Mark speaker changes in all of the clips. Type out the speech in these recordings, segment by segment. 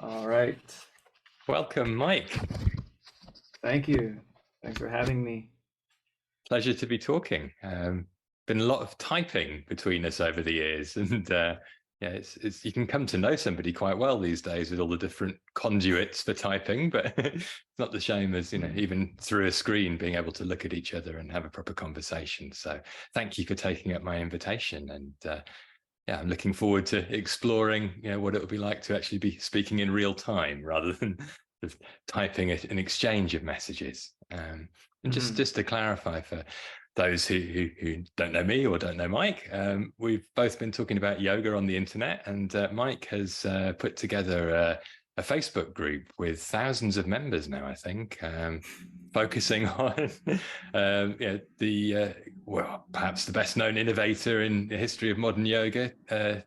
Speaker 1: All right.
Speaker 2: Welcome, Mike.
Speaker 1: Thank you. Thanks for having me.
Speaker 2: Pleasure to be talking. Been a lot of typing between us over the years, and yeah, it's you can come to know somebody quite well these days with all the different conduits for typing, but it's not the same as even through a screen being able to look at each other and have a proper conversation. So, thank you for taking up my invitation, and yeah, I'm looking forward to exploring, what it would be like to actually be speaking in real time rather than just typing an exchange of messages. And just to clarify for those who don't know me or don't know Mike, we've both been talking about yoga on the internet, and Mike has put together a Facebook group with thousands of members now, I think, focusing on well, perhaps the best known innovator in the history of modern yoga,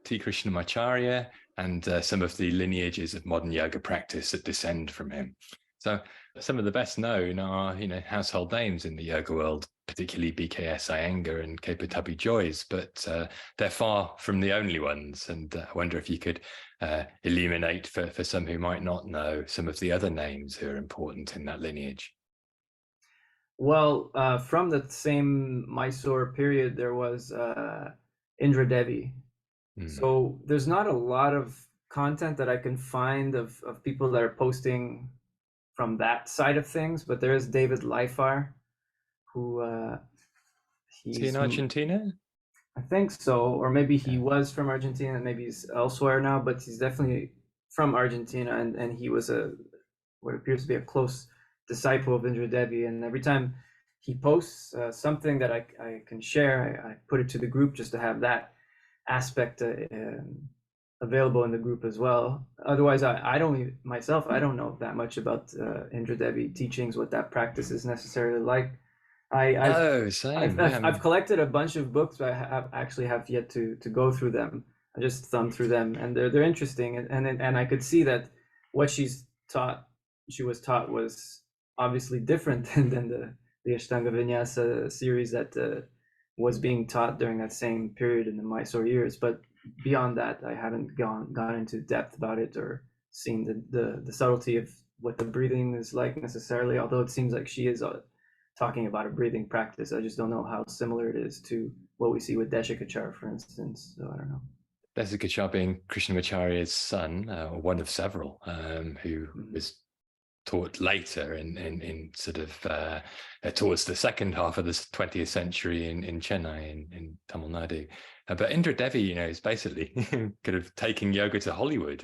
Speaker 2: T. Krishnamacharya, and some of the lineages of modern yoga practice that descend from him. So some of the best known are, household names in the yoga world, particularly B.K.S, Iyengar and K, Pattabhi Jois, but they're far from the only ones. And I wonder if you could illuminate for some who might not know some of the other names who are important in that lineage.
Speaker 1: Well, from the same Mysore period, there was Indra Devi. So there's not a lot of content that I can find of people that are posting from that side of things, but there is David Leifar, who
Speaker 2: Is he in Argentina?
Speaker 1: I think so, or maybe he was from Argentina and maybe he's elsewhere now, but he's definitely from Argentina, and he was what appears to be a close disciple of Indra Devi. And every time he posts something that I can share, I put it to the group just to have that aspect available in the group as well. Otherwise, I don't myself, I don't know that much about Indra Devi teachings, what that practice is necessarily like. I've collected a bunch of books, but I have yet to go through them. I just thumbed through them, and they're interesting, and I could see that what she was taught was obviously different than the Ashtanga Vinyasa series that was being taught during that same period in the Mysore years. But beyond that, I haven't gone into depth about it or seen the subtlety of what the breathing is like necessarily. Although it seems like she is talking about a breathing practice. I just don't know how similar it is to what we see with Desikachar, for instance. So I don't know.
Speaker 2: Desikachar being Krishnamacharya's son, or one of several, who was taught later in sort of towards the second half of the 20th century in Chennai in Tamil Nadu. But Indra Devi, is basically kind of taking yoga to Hollywood,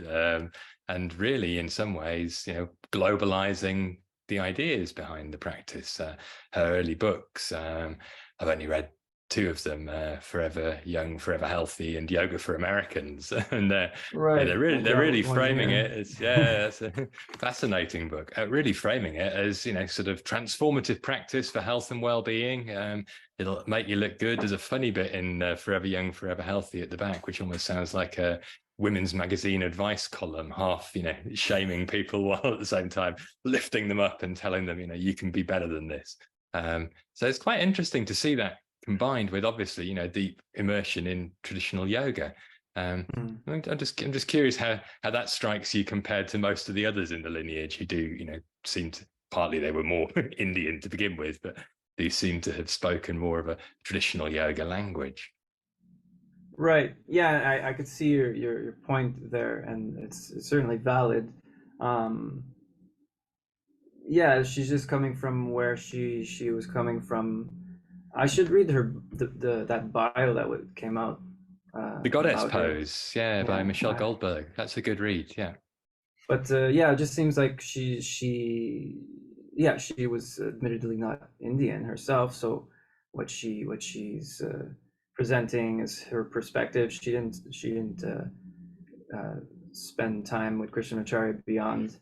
Speaker 2: and really in some ways, globalizing the ideas behind the practice. Her early books, I've only read two of them, Forever Young, Forever Healthy, and Yoga for Americans, and they're really framing it as it's a fascinating book. Really framing it as sort of transformative practice for health and well-being. It'll make you look good. There's a funny bit in Forever Young, Forever Healthy at the back, which almost sounds like a women's magazine advice column, half shaming people while at the same time lifting them up and telling them you can be better than this. So it's quite interesting to see that combined with obviously deep immersion in traditional yoga. I'm just curious how that strikes you compared to most of the others in the lineage who do seem to, partly they were more Indian to begin with, but do seem to have spoken more of a traditional yoga language.
Speaker 1: Right. Yeah, I could see your point there, and it's certainly valid. Yeah, she's just coming from where she was coming from. I should read that bio that came out.
Speaker 2: The Goddess Pose, by Michelle Goldberg. That's a good read, yeah.
Speaker 1: But yeah, it just seems like she was admittedly not Indian herself, so what she's presenting is her perspective. She didn't spend time with Krishnamacharya beyond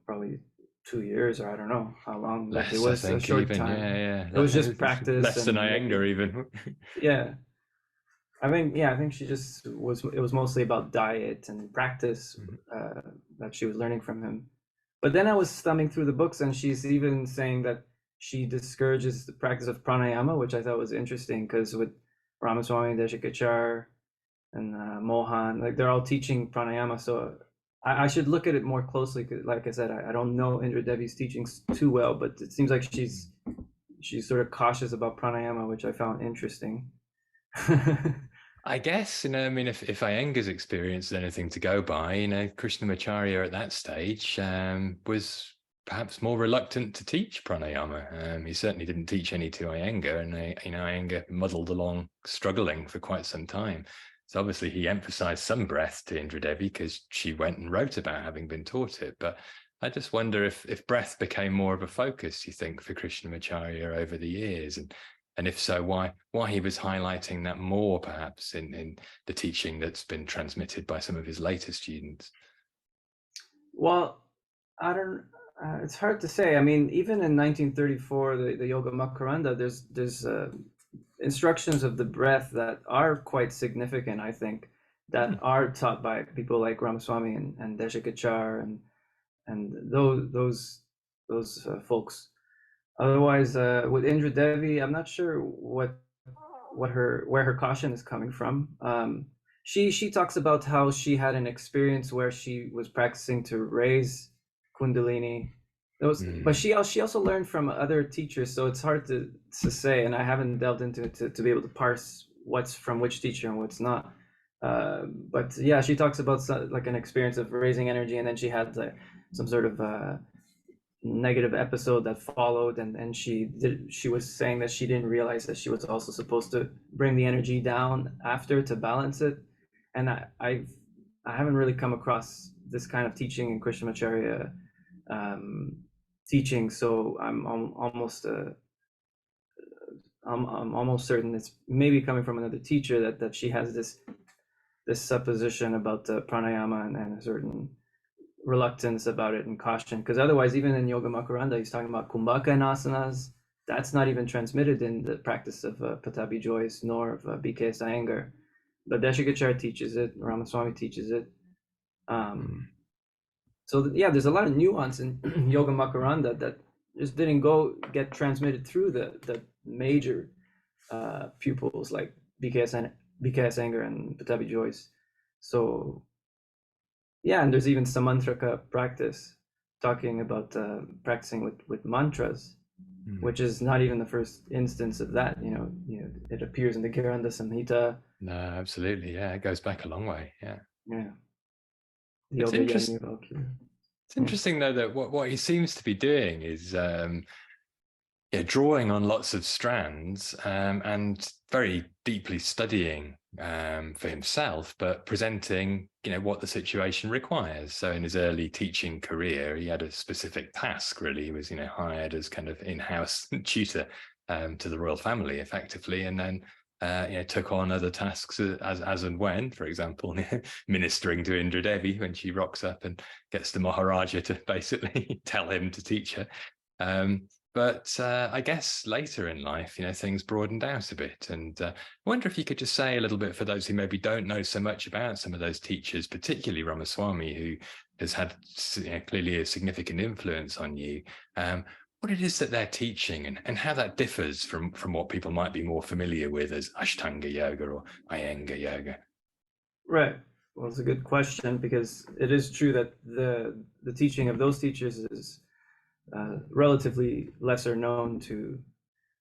Speaker 1: probably 2 years, or I don't know how long.
Speaker 2: Less,
Speaker 1: it was
Speaker 2: I think,
Speaker 1: a short
Speaker 2: even,
Speaker 1: time.
Speaker 2: Yeah.
Speaker 1: It was just practice.
Speaker 2: Less than Iyengar even.
Speaker 1: Yeah. I think she just it was mostly about diet and practice that she was learning from him. But then I was thumbing through the books, and she's even saying that she discourages the practice of pranayama, which I thought was interesting, because with Ramaswami, Desikachar, and Mohan, like they're all teaching pranayama. So I should look at it more closely. 'Cause like I said, I don't know Indra Devi's teachings too well, but it seems like she's sort of cautious about pranayama, which I found interesting.
Speaker 2: I guess, I mean, if Iyengar's experience is anything to go by, Krishnamacharya at that stage was perhaps more reluctant to teach pranayama. He certainly didn't teach any to Iyengar, and Iyengar muddled along, struggling for quite some time. So obviously he emphasized some breath to Indra Devi because she went and wrote about having been taught it. But I just wonder if breath became more of a focus, you think, for Krishnamacharya over the years, and if so, why he was highlighting that more, perhaps, in the teaching that's been transmitted by some of his later students?
Speaker 1: Well, I don't. It's hard to say. I mean, even in 1934, the Yoga Makaranda, there's instructions of the breath that are quite significant. I think that are taught by people like Ramaswamy and Desikachar and those folks. Otherwise, with Indra Devi, I'm not sure where her caution is coming from. She talks about how she had an experience where she was practicing to raise Kundalini. But she also learned from other teachers, so it's hard to say, and I haven't delved into it to be able to parse what's from which teacher and what's not. But yeah, she talks about like an experience of raising energy, and then she had some sort of negative episode that followed, and she was saying that she didn't realize that she was also supposed to bring the energy down after to balance it. And I haven't really come across this kind of teaching in Krishnamacharya teaching, so I'm almost certain it's maybe coming from another teacher that she has this supposition about the pranayama and a certain reluctance about it and caution, because otherwise, even in Yoga Makaranda, he's talking about kumbhaka and asanas. That's not even transmitted in the practice of Pattabhi Jois nor of B.K.S. Iyengar. But Desikachar teaches it, Ramaswamy teaches it. So yeah, there's a lot of nuance in Yoga Makaranda that just didn't get transmitted through the major pupils like B.K.S. Iyengar and Pattabhi Jois. So yeah, and there's even Samantraka practice talking about practicing with mantras, which is not even the first instance of that. It appears in the Giranda Samhita.
Speaker 2: No, absolutely. Yeah, it goes back a long way. Yeah.
Speaker 1: Yeah.
Speaker 2: It's
Speaker 1: Yoga
Speaker 2: interesting.
Speaker 1: Yajna Valkyrie.
Speaker 2: It's interesting though that what he seems to be doing is drawing on lots of strands and very deeply studying for himself, but presenting, what the situation requires. So in his early teaching career, he had a specific task, really. He was, hired as kind of in-house tutor to the royal family, effectively, and then took on other tasks as and when, for example, ministering to Indra Devi when she rocks up and gets the Maharaja to basically tell him to teach her. But I guess later in life, things broadened out a bit. And I wonder if you could just say a little bit for those who maybe don't know so much about some of those teachers, particularly Ramaswamy, who has had clearly a significant influence on you, what it is that they're teaching and how that differs from what people might be more familiar with as Ashtanga Yoga or Iyengar Yoga.
Speaker 1: Right. Well, it's a good question, because it is true that the teaching of those teachers is relatively lesser known to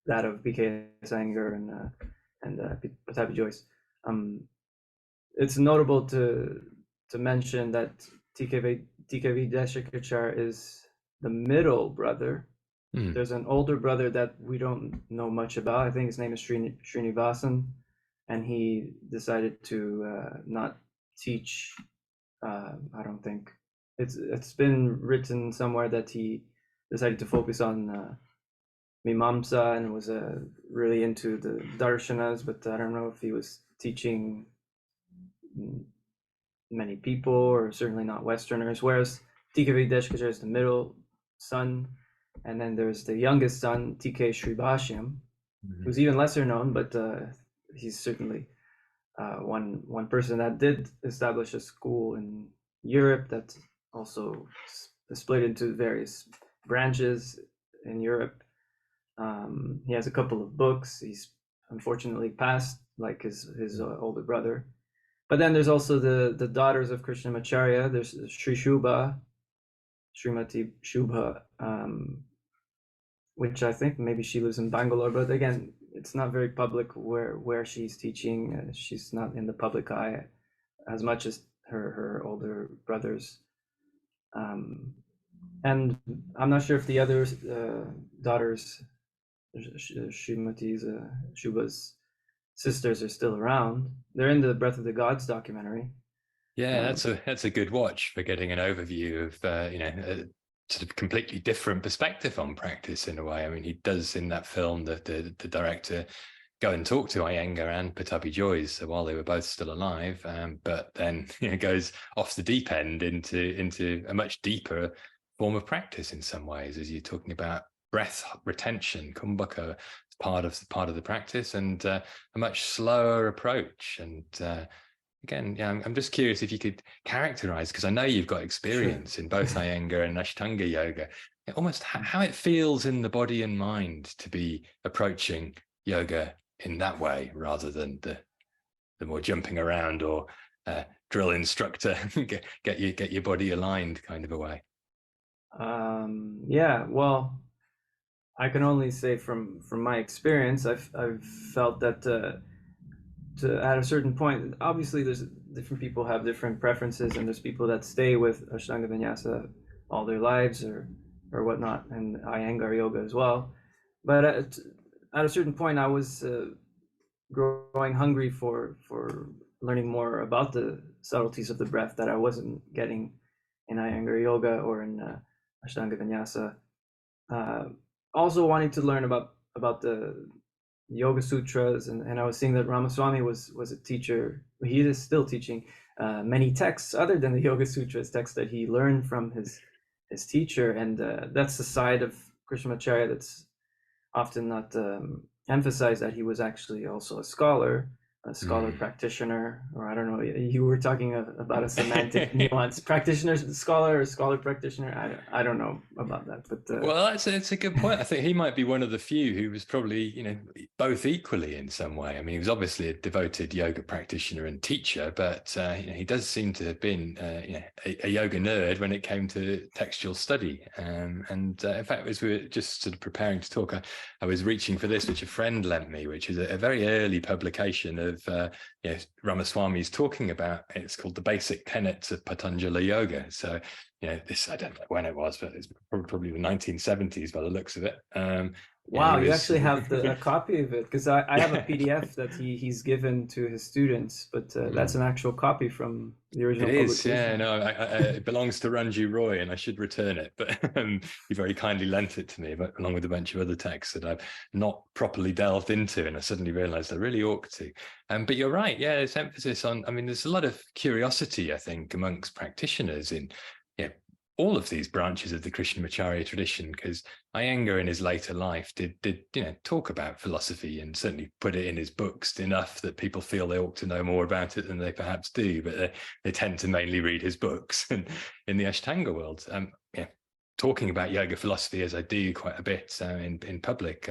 Speaker 1: that of B.K.S. Iyengar and Pattabhi Jois. It's notable to mention that T.K.V. Desikachar is the middle brother. There's an older brother that we don't know much about. I think his name is Srinivasan, and he decided to not teach. I don't think it's been written somewhere that he decided to focus on Mimamsa and was really into the darshanas, but I don't know if he was teaching many people, or certainly not Westerners. Whereas T.K.V. Desikachar is the middle son, and then there's the youngest son, T.K. Sribhashyam, who's even lesser known, but he's certainly one person that did establish a school in Europe that also split into various branches in Europe. He has a couple of books. He's unfortunately passed, like his older brother. But then there's also the daughters of Krishnamacharya. There's Sri Shubha, Srimati Shubha, which I think maybe she lives in Bangalore, but again, it's not very public where she's teaching. She's not in the public eye as much as her older brothers. And I'm not sure if the other daughters, Srimati's, Shubha's sisters, are still around. They're in the Breath of the Gods documentary.
Speaker 2: Yeah, that's a good watch for getting an overview of a sort of completely different perspective on practice in a way. I mean, he does in that film, the director, go and talk to Iyengar and Pattabhi Jois while they were both still alive, but then goes off the deep end into a much deeper form of practice in some ways, as you're talking about breath retention, kumbhaka, part of the practice, and a much slower approach. And again, I'm just curious if you could characterize, because I know you've got experience in both Iyengar and Ashtanga yoga, almost how it feels in the body and mind to be approaching yoga in that way, rather than the more jumping around or drill instructor get your body aligned kind of a way.
Speaker 1: Yeah, well, I can only say from my experience, I've felt that at a certain point, obviously there's different people have different preferences, and there's people that stay with Ashtanga Vinyasa all their lives or whatnot, and Iyengar yoga as well. But at a certain point, I was growing hungry for learning more about the subtleties of the breath that I wasn't getting in Iyengar yoga or in Ashtanga Vinyasa. Also wanting to learn about the Yoga Sutras, and I was seeing that Ramaswamy was a teacher. He is still teaching many texts other than the Yoga Sutras, texts that he learned from his teacher, and that's the side of Krishnamacharya that's often not emphasized, that he was actually also a scholar practitioner, or I don't know, you were talking about a semantic nuance, practitioner, scholar, or scholar practitioner. I don't know about that, but
Speaker 2: well, it's a good point. I think he might be one of the few who was probably both equally in some way. I mean, he was obviously a devoted yoga practitioner and teacher, but he does seem to have been a yoga nerd when it came to textual study. And in fact, as we were just sort of preparing to talk, I was reaching for this, which a friend lent me, which is a very early publication of Ramaswamy's talking about. It's called The Basic Tenets of Patanjali Yoga. So this, I don't know when it was, but it's probably the 1970s by the looks of it.
Speaker 1: Wow, you actually have a copy of it, because I have a PDF that he's given to his students, but that's an actual copy from the original publication.
Speaker 2: Yeah, no, it belongs to Ranju Roy, and I should return it, but he very kindly lent it to me, but along with a bunch of other texts that I've not properly delved into, and I suddenly realized I really ought to. But you're right, yeah, there's emphasis on, I mean, there's a lot of curiosity, I think, amongst practitioners in all of these branches of the Krishnamacharya tradition, because Iyengar in his later life did talk about philosophy, and certainly put it in his books enough that people feel they ought to know more about it than they perhaps do, but they tend to mainly read his books. And in the Ashtanga world, talking about yoga philosophy, as I do quite a bit in public,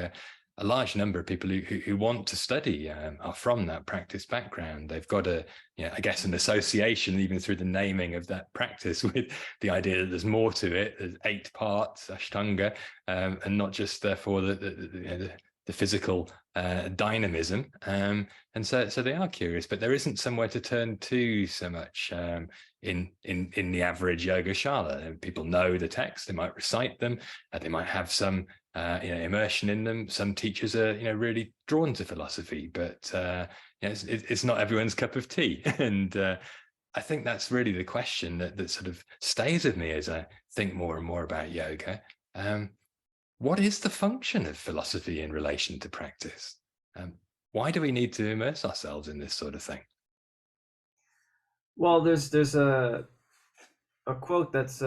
Speaker 2: a large number of people who want to study are from that practice background. They've got I guess, an association, even through the naming of that practice, with the idea that there's more to it. There's 8 parts, Ashtanga, and not just therefore the physical dynamism. And so they are curious, but there isn't somewhere to turn to so much in the average yoga shala. People know the text, they might recite them, they might have some immersion in them. Some teachers are really drawn to philosophy, but it's not everyone's cup of tea. And I think that's really the question that sort of stays with me as I think more and more about yoga. What is the function of philosophy in relation to practice? Why do we need to immerse ourselves in this sort of thing?
Speaker 1: Well, there's a quote that's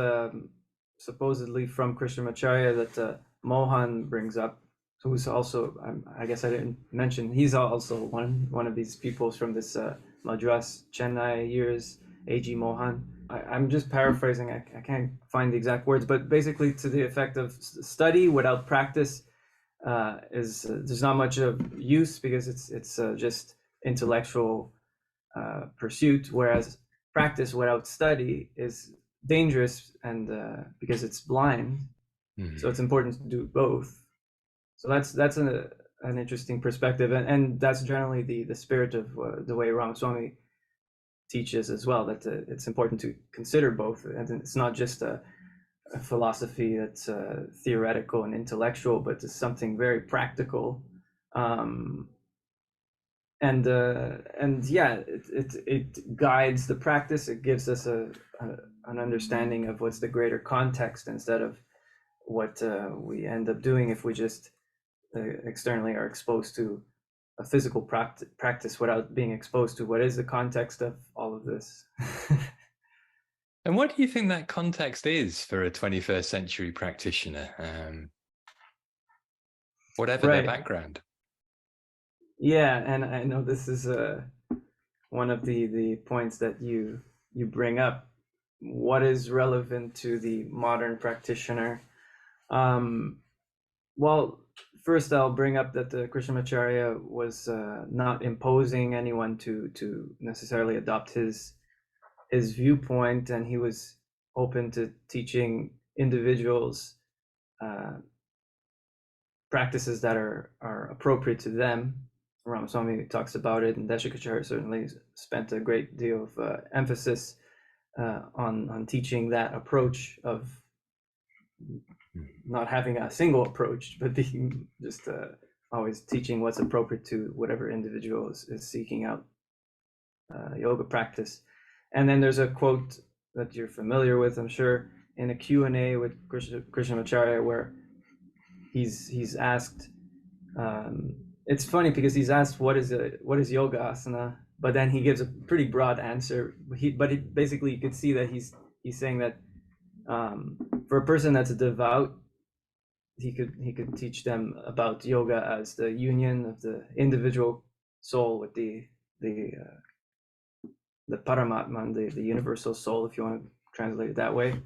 Speaker 1: supposedly from Krishnamacharya that Mohan brings up, who's also, I guess I didn't mention, he's also one of these people from this Madras Chennai years, A.G. Mohan. I'm just paraphrasing, I can't find the exact words, but basically to the effect of study without practice there's not much of use, because it's just intellectual pursuit, whereas practice without study is dangerous, and because it's blind. So it's important to do both. So that's an interesting perspective, and that's generally the spirit of the way Ramaswamy teaches as well, that it's important to consider both, and it's not just a philosophy that's theoretical and intellectual, but it's something very practical. And yeah, it guides the practice. It gives us an understanding of what's the greater context, instead of what we end up doing if we just externally are exposed to a physical practice without being exposed to what is the context of all of this.
Speaker 2: And what do you think that context is for a 21st century practitioner, whatever their background?
Speaker 1: Yeah, and I know this is one of the points that you bring up. What is relevant to the modern practitioner? Well, first I'll bring up that the Krishnamacharya was not imposing anyone to necessarily adopt his viewpoint, and he was open to teaching individuals practices that are appropriate to them. Ramaswamy talks about it, and Desikachar certainly spent a great deal of emphasis on teaching that approach of not having a single approach, but being just always teaching what's appropriate to whatever individual is seeking out yoga practice. And then there's a quote that you're familiar with, I'm sure, in a Q&A with Krishnamacharya, where he's asked, it's funny because he's asked what is yoga asana, but then he gives a pretty broad answer. But basically you could see that he's saying that for a person that's a devout, he could teach them about yoga as the union of the individual soul with the Paramatman, the universal soul, if you want to translate it that way.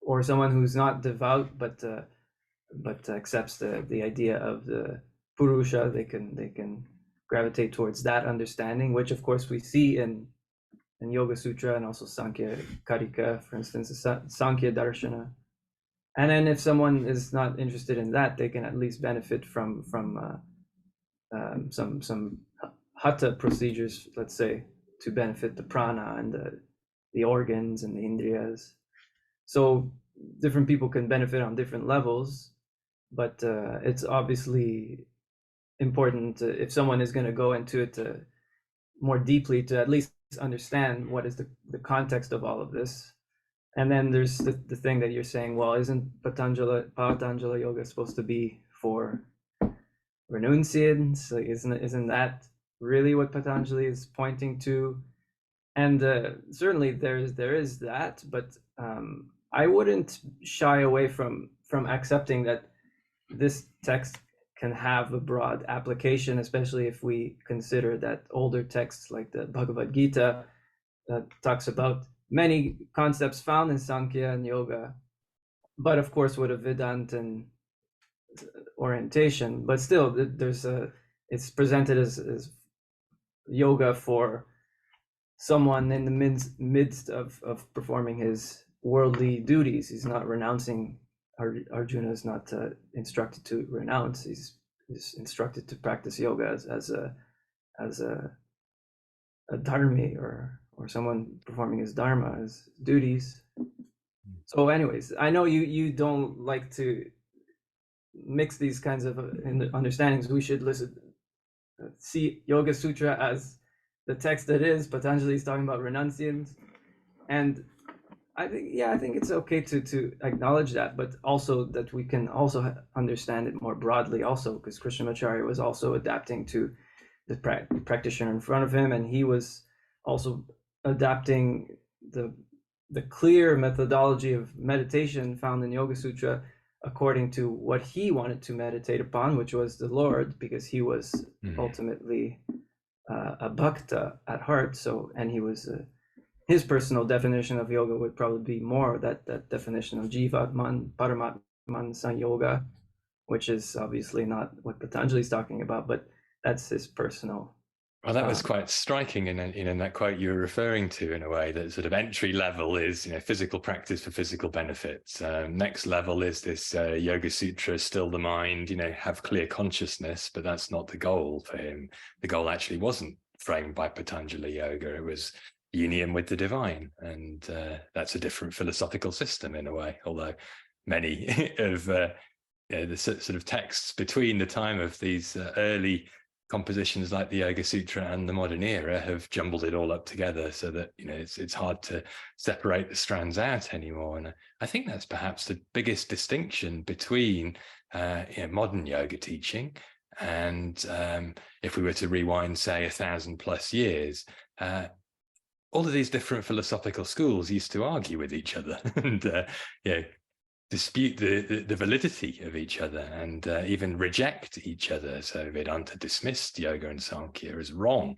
Speaker 1: Or someone who's not devout but accepts the idea of the Purusha, they can gravitate towards that understanding, which of course we see in Yoga Sutra, and also Sankhya Karika, for instance, Sankhya Darshana. And then if someone is not interested in that, they can at least benefit from some hatha procedures, let's say, to benefit the prana and the organs and the indriyas. So different people can benefit on different levels, but it's obviously important if someone is going to go into it more deeply, to at least understand what is the context of all of this. And then there's the thing that you're saying, well, isn't Patanjala yoga supposed to be for renunciants? Like, isn't that really what Patanjali is pointing to? And certainly there is that, but I wouldn't shy away from accepting that this text can have a broad application, especially if we consider that older texts like the Bhagavad Gita talks about many concepts found in Sankhya and Yoga, but of course with a Vedantan orientation. But still, it's presented as yoga for someone in the midst of performing his worldly duties. He's not renouncing. Arjuna is not instructed to renounce. He's instructed to practice yoga as a dharmi, or someone performing his dharma, his duties. So anyways, I know you don't like to mix these kinds of understandings. We should see Yoga Sutra as the text that is. Patanjali is talking about renunciants, and I think it's okay to acknowledge that, but also that we can also understand it more broadly also, because Krishnamacharya was also adapting to the practitioner in front of him, and he was also adapting the clear methodology of meditation found in Yoga Sutra according to what he wanted to meditate upon, which was the Lord, because he was ultimately a bhakta at heart. So, and he was his personal definition of yoga would probably be more that definition of Jivatman, Paramatman, Sanyoga, which is obviously not what Patanjali is talking about, but that's his personal
Speaker 2: Well, that was quite striking in that quote you were referring to, in a way that sort of entry level is, physical practice for physical benefits. Next level is this Yoga Sutra, still the mind, have clear consciousness, but that's not the goal for him. The goal actually wasn't framed by Patanjali Yoga. It was union with the divine. And that's a different philosophical system in a way, although many of the sort of texts between the time of these early compositions like the Yoga Sutra and the modern era have jumbled it all up together, so that it's hard to separate the strands out anymore. And I think that's perhaps the biggest distinction between modern yoga teaching and if we were to rewind, say, 1,000+ years. All of these different philosophical schools used to argue with each other and dispute the validity of each other and even reject each other. So Vedanta dismissed yoga and Sankhya as wrong.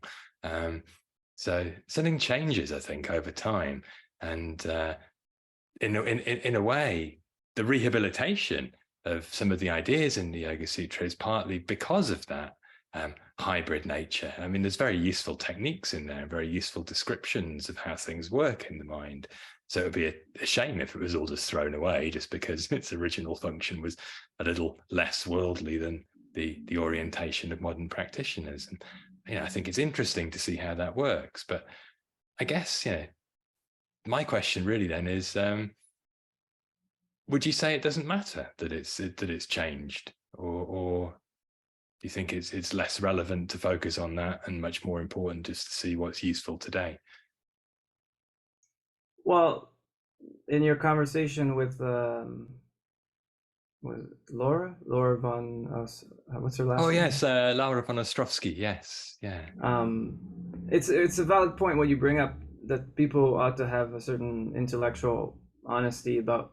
Speaker 2: So something changes, I think, over time. And in a way, the rehabilitation of some of the ideas in the Yoga Sutra is partly because of that hybrid nature. I mean, there's very useful techniques in there, very useful descriptions of how things work in the mind. So it would be a shame if it was all just thrown away just because its original function was a little less worldly than the orientation of modern practitioners. And I think it's interesting to see how that works. But I guess my question really then is, would you say it doesn't matter that it's changed, or do you think it's less relevant to focus on that and much more important just to see what's useful today?
Speaker 1: Well, in your conversation with Laura von, what's her last name?
Speaker 2: Oh yes, Laura von Ostrowski. Yes, yeah.
Speaker 1: It's a valid point what you bring up, that people ought to have a certain intellectual honesty about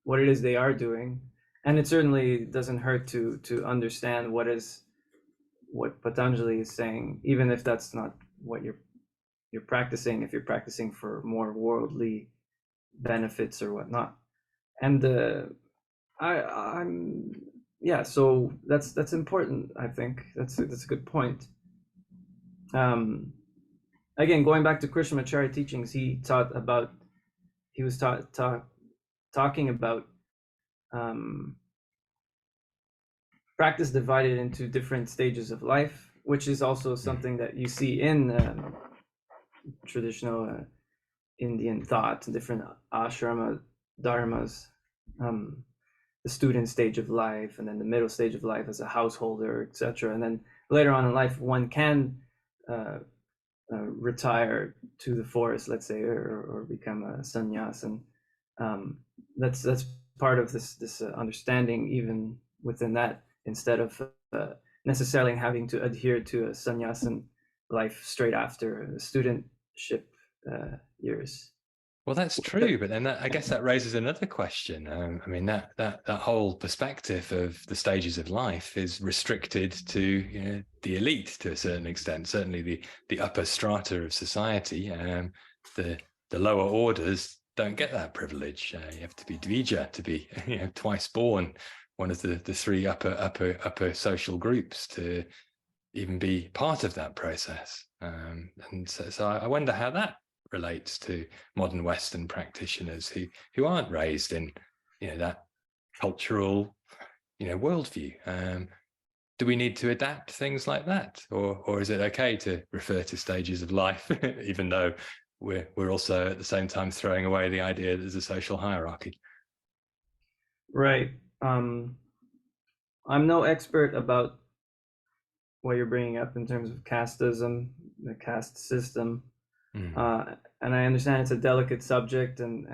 Speaker 1: what it is they are doing, and it certainly doesn't hurt to understand what Patanjali is saying, even if that's not what you're practicing, if you're practicing for more worldly benefits or whatnot. And so that's important. I think that's a good point. Again, going back to Krishnamacharya teachings, he was talking about practice divided into different stages of life, which is also something that you see in traditional Indian thought, different ashrama dharmas, the student stage of life, and then the middle stage of life as a householder, etc. And then later on in life, one can retire to the forest, let's say, or become a sannyas, and that's part of this understanding, even within that, instead of necessarily having to adhere to a sannyasin life straight after the studentship years.
Speaker 2: Well, that's true, but then I guess that raises another question. I mean, that whole perspective of the stages of life is restricted to the elite to a certain extent. Certainly, the upper strata of society, the lower orders don't get that privilege. You have to be Dvija to be twice born, one of the three upper social groups, to even be part of that process. And so I wonder how that relates to modern Western practitioners who aren't raised in that cultural worldview. Do we need to adapt things like that, or is it okay to refer to stages of life, even though we're also at the same time throwing away the idea that there's a social hierarchy?
Speaker 1: Right. I'm no expert about what you're bringing up in terms of casteism, the caste system. And I understand it's a delicate subject, and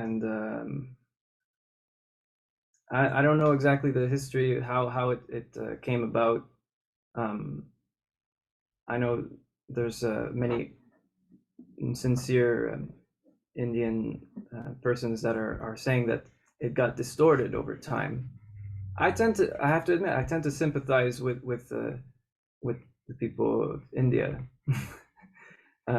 Speaker 1: I don't know exactly the history, how it came about. I know there's many sincere Indian persons that are saying that it got distorted over time. I have to admit, I tend to sympathize with the people of India.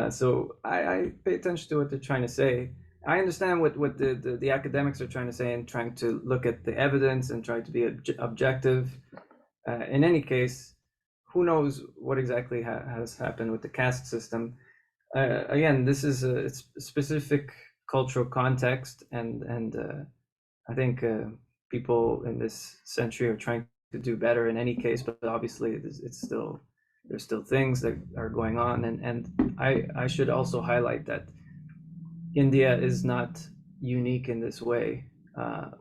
Speaker 1: So I pay attention to what they're trying to say. I understand what the academics are trying to say, and trying to look at the evidence and try to be objective. In any case, who knows what exactly has happened with the caste system. Again, this is a specific cultural context, and I think people in this century are trying to do better in any case, but obviously it's still, there's still things that are going on, and I should also highlight that India is not unique in this way.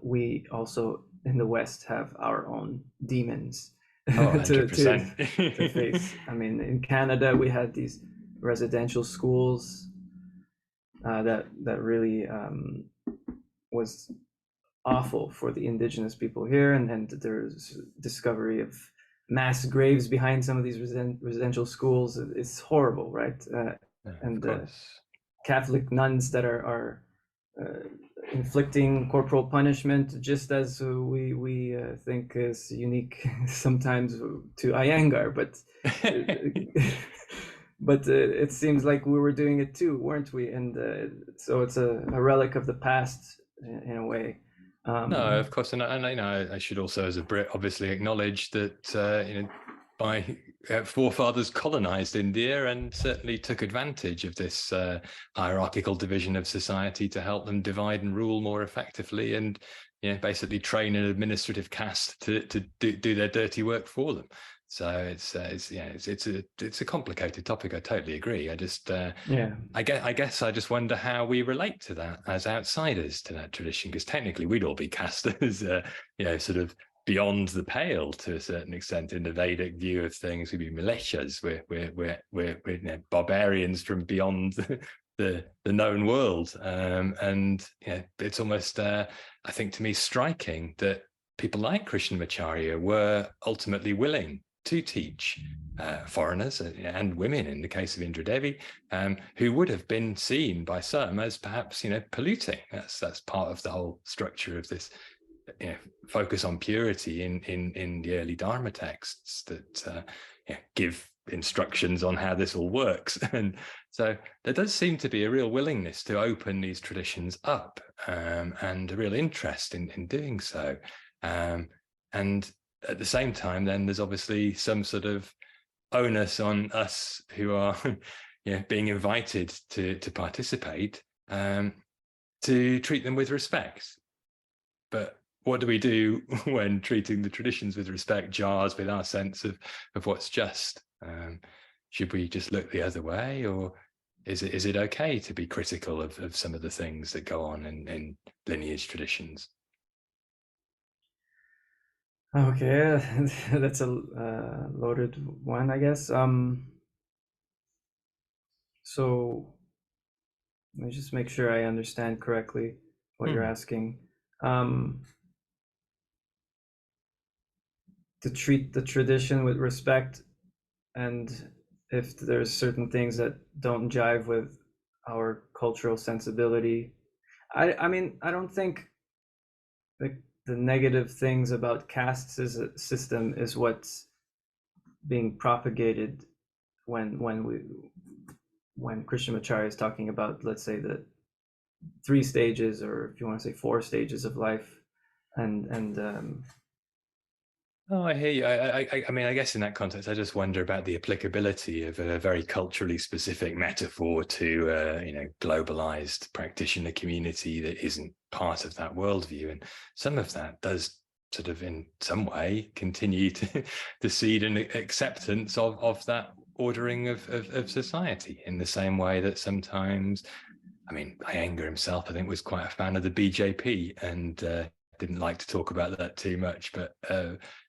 Speaker 1: We also in the West have our own demons
Speaker 2: Oh,
Speaker 1: to
Speaker 2: 100%.
Speaker 1: face. I mean, in Canada we had these residential schools that really was awful for the indigenous people here, and there's discovery of mass graves behind some of these residential schools. It's horrible, right? And
Speaker 2: Of course.
Speaker 1: Catholic nuns that are inflicting corporal punishment, just as we think is unique sometimes to Iyengar, but but it seems like we were doing it too, weren't we? And so it's a relic of the past in a way.
Speaker 2: No, of course, and I should also, as a Brit, obviously acknowledge that my forefathers colonized India and certainly took advantage of this hierarchical division of society to help them divide and rule more effectively, and basically train an administrative caste to do their dirty work for them. So it's a complicated topic. I totally agree. I just I guess I just wonder how we relate to that as outsiders to that tradition, because technically we'd all be cast as sort of beyond the pale to a certain extent in the Vedic view of things. We'd be militias. We're barbarians from beyond the known world, and it's almost I think to me striking that people like Krishnamacharya were ultimately willing to teach foreigners and women, in the case of Indra Devi, who would have been seen by some as perhaps polluting. That's part of the whole structure of this focus on purity in the early Dharma texts that give instructions on how this all works. And so there does seem to be a real willingness to open these traditions up, and a real interest in doing so. And at the same time, then there's obviously some sort of onus on us who are being invited to participate, to treat them with respect. But what do we do when treating the traditions with respect jars with our sense of what's just? Should we just look the other way, or is it okay to be critical of some of the things that go on in lineage traditions?
Speaker 1: Okay, that's a loaded one, I guess. So let me just make sure I understand correctly what you're asking. To treat the tradition with respect, and if there's certain things that don't jive with our cultural sensibility, I mean, I don't think the negative things about caste system is what's being propagated when Krishnamacharya is talking about, let's say, the 3 stages, or if you want to say 4 stages of life, and
Speaker 2: Oh, I hear you. I mean, I guess in that context, I just wonder about the applicability of a very culturally specific metaphor to, globalized practitioner community that isn't part of that worldview. And some of that does sort of, in some way, continue to seed an acceptance of that ordering of society, in the same way that sometimes, I mean, Iyengar himself, I think, was quite a fan of the BJP, and didn't like to talk about that too much, but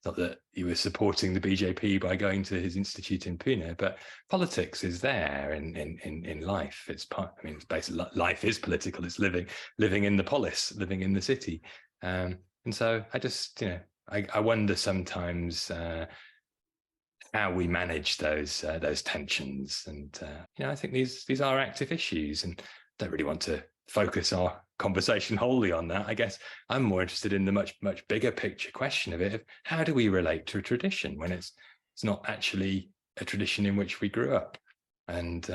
Speaker 2: not that he was supporting the BJP by going to his institute in Pune, but politics is there in life. It's part, I mean, it's basically life is political. It's living in the polis, living in the city. And so I just, I wonder sometimes how we manage those tensions. And, I think these are active issues, and don't really want to focus our conversation wholly on that. I guess I'm more interested in the much bigger picture question of it, of how do we relate to a tradition when it's not actually a tradition in which we grew up, and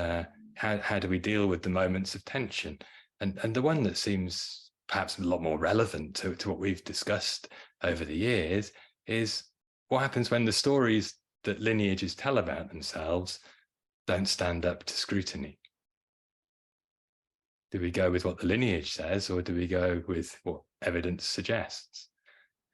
Speaker 2: how do we deal with the moments of tension? And the one that seems perhaps a lot more relevant to what we've discussed over the years is what happens when the stories that lineages tell about themselves don't stand up to scrutiny? Do we go with what the lineage says, or do we go with what evidence suggests?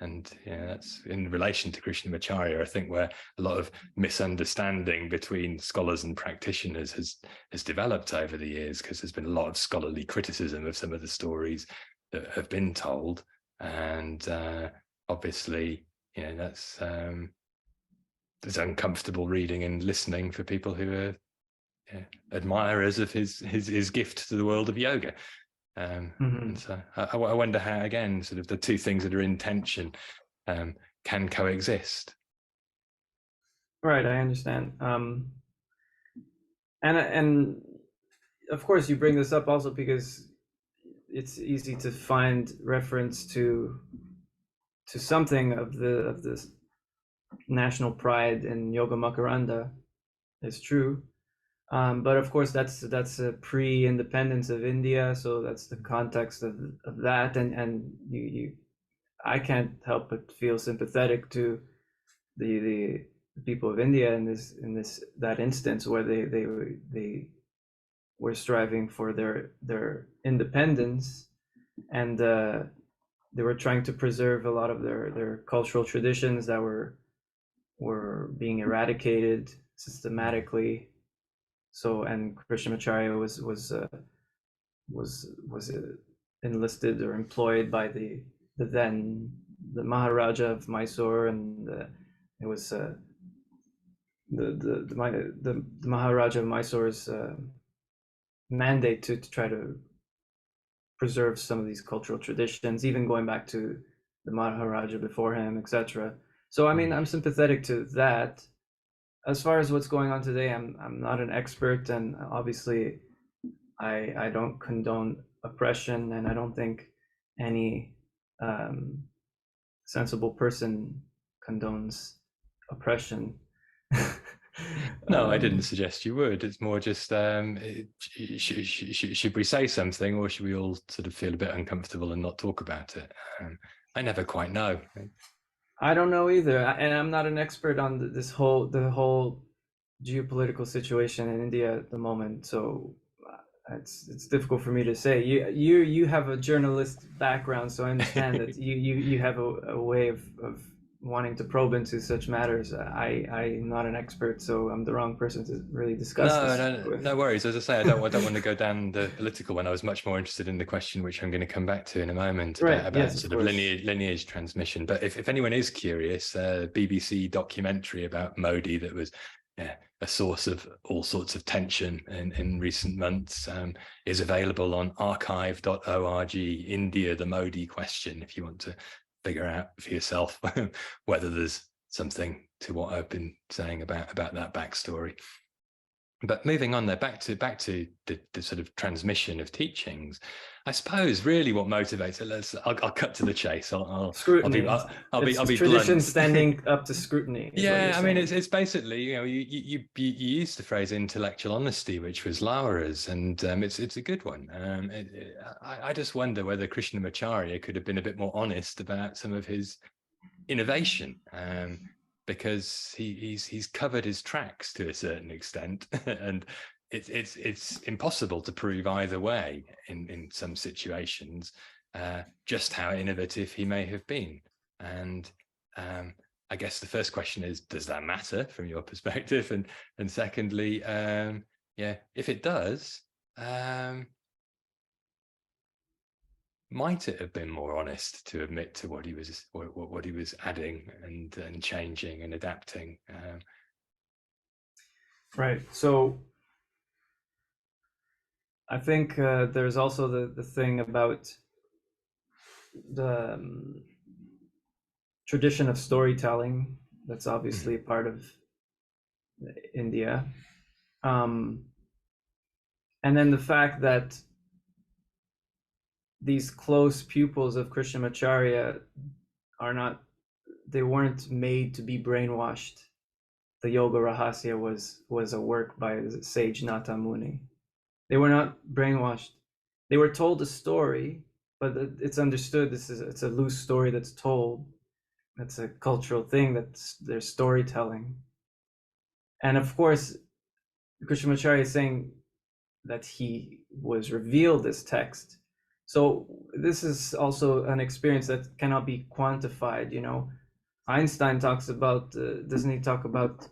Speaker 2: And that's in relation to Krishnamacharya, I think, where a lot of misunderstanding between scholars and practitioners has developed over the years, because there's been a lot of scholarly criticism of some of the stories that have been told. And obviously, that's uncomfortable reading and listening for people who are admirers of his gift to the world of yoga. And so I wonder how, again, sort of the two things that are in tension can coexist.
Speaker 1: Right, I understand. And of course you bring this up also because it's easy to find reference to something of this national pride in Yoga Makaranda. It's true. But of course, that's a pre-independence of India, so that's the context of that, and I can't help but feel sympathetic to the people of India in that instance where they were striving for their independence, and they were trying to preserve a lot of their cultural traditions that were being eradicated systematically. So, and Krishnamacharya was enlisted or employed by the Maharaja of Mysore, and it was the Maharaja of Mysore's mandate to try to preserve some of these cultural traditions, even going back to the Maharaja before him, etc. So, I mean, I'm sympathetic to that. As far as what's going on today, I'm not an expert, and obviously I don't condone oppression, and I don't think any sensible person condones oppression.
Speaker 2: No, I didn't suggest you would. It's more just should we say something, or should we all sort of feel a bit uncomfortable and not talk about it? I never quite know.
Speaker 1: I don't know either, and I'm not an expert on the whole geopolitical situation in India at the moment. So it's difficult for me to say. You have a journalist background, so I understand that you have a way of wanting to probe into such matters. I'm not an expert, so I'm the wrong person to really discuss this with.
Speaker 2: No worries. As I say, I don't want to go down the political one. I was much more interested in the question, which I'm going to come back to in a moment, about
Speaker 1: Yes,
Speaker 2: sort of lineage transmission. But if anyone is curious, BBC documentary about Modi that was a source of all sorts of tension in recent months is available on archive.org. India, the Modi question, if you want to figure out for yourself whether there's something to what I've been saying about that backstory. But moving on there, back to the sort of transmission of teachings, I suppose really what motivates it. I'll cut to the chase.
Speaker 1: Scrutiny.
Speaker 2: I'll be
Speaker 1: tradition
Speaker 2: blunt.
Speaker 1: standing up to scrutiny.
Speaker 2: Yeah, I mean it's basically, you used the phrase intellectual honesty, which was Laura's, and it's a good one. I just wonder whether Krishnamacharya could have been a bit more honest about some of his innovation. Because he's covered his tracks to a certain extent, and it's impossible to prove either way in some situations just how innovative he may have been. And I guess the first question is, does that matter from your perspective? And secondly, if it does, might it have been more honest to admit to what he was adding and changing and adapting?
Speaker 1: Right. So I think there's also the thing about the tradition of storytelling that's obviously a part of India, and then the fact that these close pupils of Krishnamacharya they weren't made to be brainwashed. The Yoga Rahasya was a work by the sage Nata Muni. They were not brainwashed. They were told a story, but it's understood it's a loose story that's told. That's a cultural thing, there's storytelling. And of course, Krishnamacharya is saying that he was revealed this text. So this is also an experience that cannot be quantified. Einstein talks about, doesn't he talk about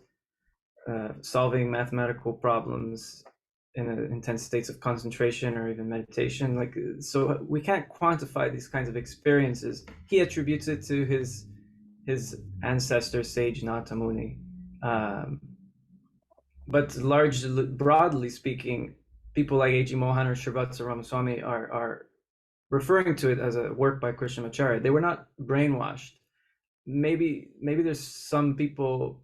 Speaker 1: solving mathematical problems in intense states of concentration or even meditation? Like, so we can't quantify these kinds of experiences. He attributes it to his ancestor sage Nata Muni. But broadly speaking, people like A.G. Mohan or Srivatsa Ramaswami are referring to it as a work by Krishnamacharya. They were not brainwashed. Maybe there's some people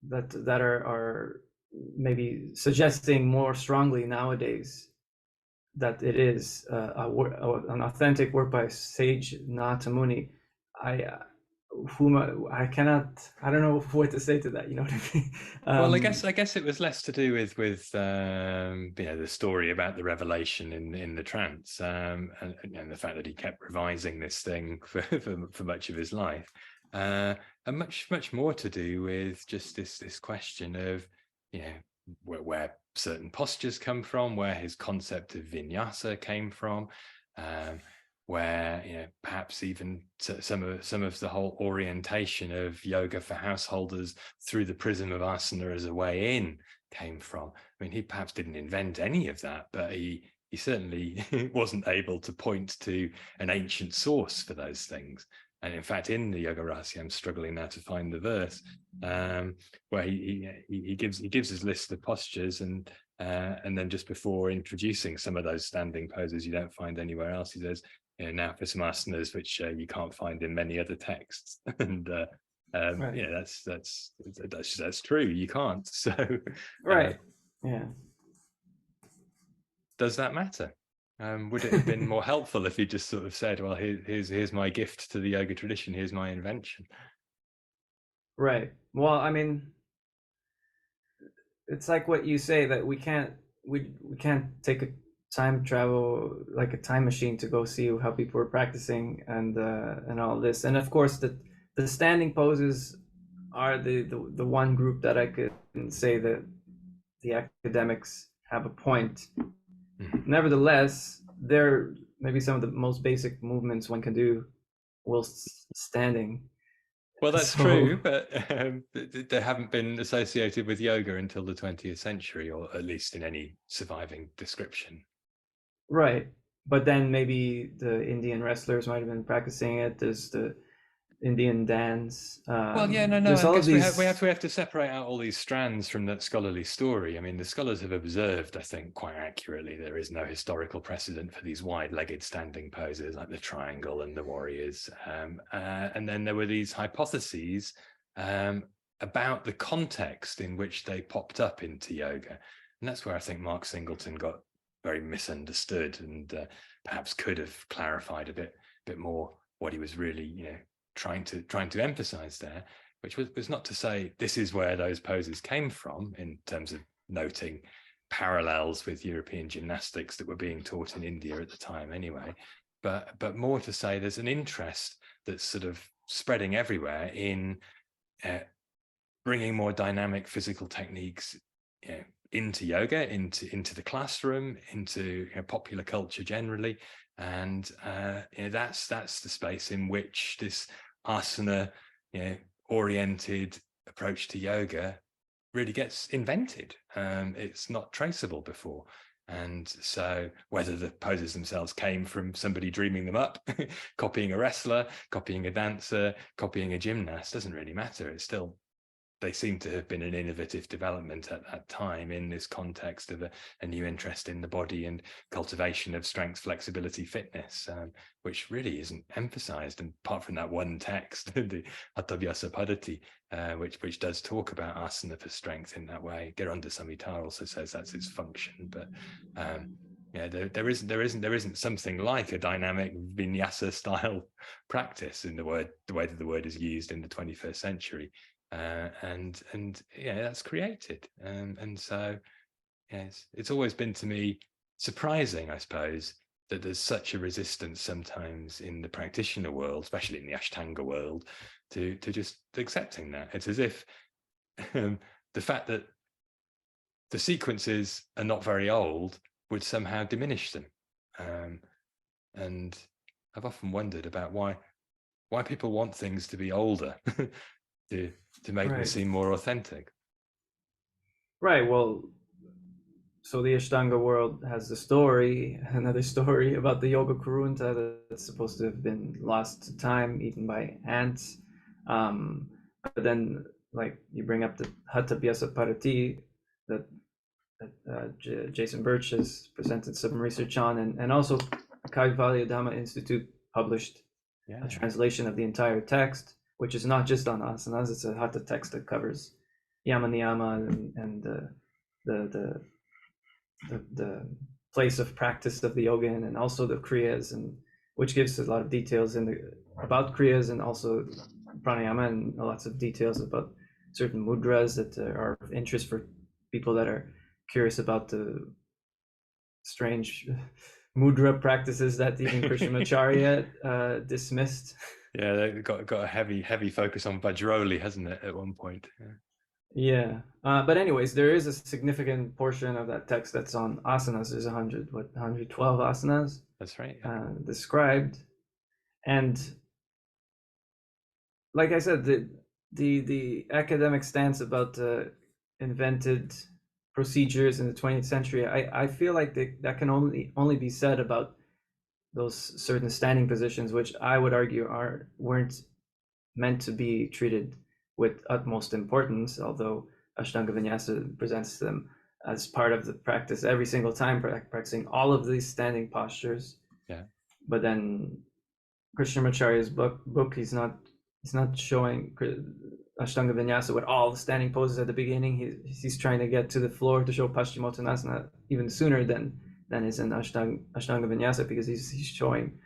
Speaker 1: that are maybe suggesting more strongly nowadays that it is an authentic work by sage Nata Muni. I don't know what to say to that. You know what I mean?
Speaker 2: Well, I guess it was less to do with the story about the revelation in the trance, and the fact that he kept revising this thing for much of his life, and much more to do with just this question of where certain postures come from, where his concept of vinyasa came from, where perhaps even some of the whole orientation of yoga for householders through the prism of asana as a way in came from. I mean, he perhaps didn't invent any of that, but he certainly wasn't able to point to an ancient source for those things. And in fact, in the Yoga Rahasya, I'm struggling now to find the verse where he gives his list of postures, and then just before introducing some of those standing poses you don't find anywhere else, he says, now for some asanas which you can't find in many other texts. And
Speaker 1: right.
Speaker 2: that's true. You can't. So
Speaker 1: right. Yeah.
Speaker 2: Does that matter? Would it have been more helpful if he just sort of said, well, here's my gift to the yoga tradition, here's my invention?
Speaker 1: Right. Well, I mean, it's like what you say, that we can't take a time travel, like a time machine, to go see how people were practicing and all this. And of course, the standing poses are the one group that I could say that the academics have a point. Nevertheless, they're maybe some of the most basic movements one can do whilst standing.
Speaker 2: Well, that's true, but they haven't been associated with yoga until the 20th century, or at least in any surviving description.
Speaker 1: Right. But then maybe the Indian wrestlers might have been practicing it. There's the Indian dance.
Speaker 2: Well, yeah, no. I guess we have to separate out all these strands from that scholarly story. I mean, the scholars have observed, I think, quite accurately, there is no historical precedent for these wide-legged standing poses like the triangle and the warriors. And then there were these hypotheses about the context in which they popped up into yoga, and that's where I think Mark Singleton got very misunderstood, and perhaps could have clarified a bit more what he was really, trying to emphasize there, which was not to say this is where those poses came from in terms of noting parallels with European gymnastics that were being taught in India at the time anyway, but more to say there's an interest that's sort of spreading everywhere in bringing more dynamic physical techniques into yoga, into the classroom, into popular culture generally. And that's the space in which this asana oriented approach to yoga really gets invented. It's not traceable before. And so whether the poses themselves came from somebody dreaming them up, copying a wrestler, copying a dancer, copying a gymnast, doesn't really matter. It's still, they seem to have been an innovative development at that time in this context of a new interest in the body and cultivation of strength, flexibility, fitness, which really isn't emphasized. And apart from that one text, the Hattabhyasa Paddhati, which does talk about asana for strength in that way. Geranda Samhita also says that's its function, but there isn't something like a dynamic vinyasa style practice in the way that the word is used in the 21st century. And that's created, and so yes, it's always been to me surprising, I suppose, that there's such a resistance sometimes in the practitioner world, especially in the Ashtanga world, to just accepting that. It's as if the fact that the sequences are not very old would somehow diminish them. And I've often wondered about why people want things to be older to make them seem more authentic.
Speaker 1: Right. Well, so the Ashtanga world has the story, another story about the Yoga Kurunta that's supposed to have been lost to time, eaten by ants. But then, like, you bring up the Hatha Vyasa Parati that Jason Birch has presented some research on, and also Kaivalya Dhamma Institute published a translation of the entire text, which is not just on asanas. It's a hatha text that covers yama niyama and the place of practice of the yoga and also the kriyas, and which gives a lot of details about kriyas and also pranayama, and lots of details about certain mudras that are of interest for people that are curious about the strange mudra practices that even Krishnamacharya dismissed.
Speaker 2: Yeah, they've got a heavy focus on Vajroli, hasn't it, at one point?
Speaker 1: Yeah. But anyways, there is a significant portion of that text that's on asanas. There's 112 asanas.
Speaker 2: That's right.
Speaker 1: Described. And like I said, the academic stance about invented procedures in the 20th century, I feel like that can only be said about those certain standing positions, which I would argue weren't meant to be treated with utmost importance, although Ashtanga Vinyasa presents them as part of the practice every single time, practicing all of these standing postures.
Speaker 2: Yeah.
Speaker 1: But then Krishnamacharya's book, he's not showing Ashtanga Vinyasa with all the standing poses at the beginning. He's trying to get to the floor to show Paschimottanasana even sooner than is in Ashtanga Vinyasa, because he's showing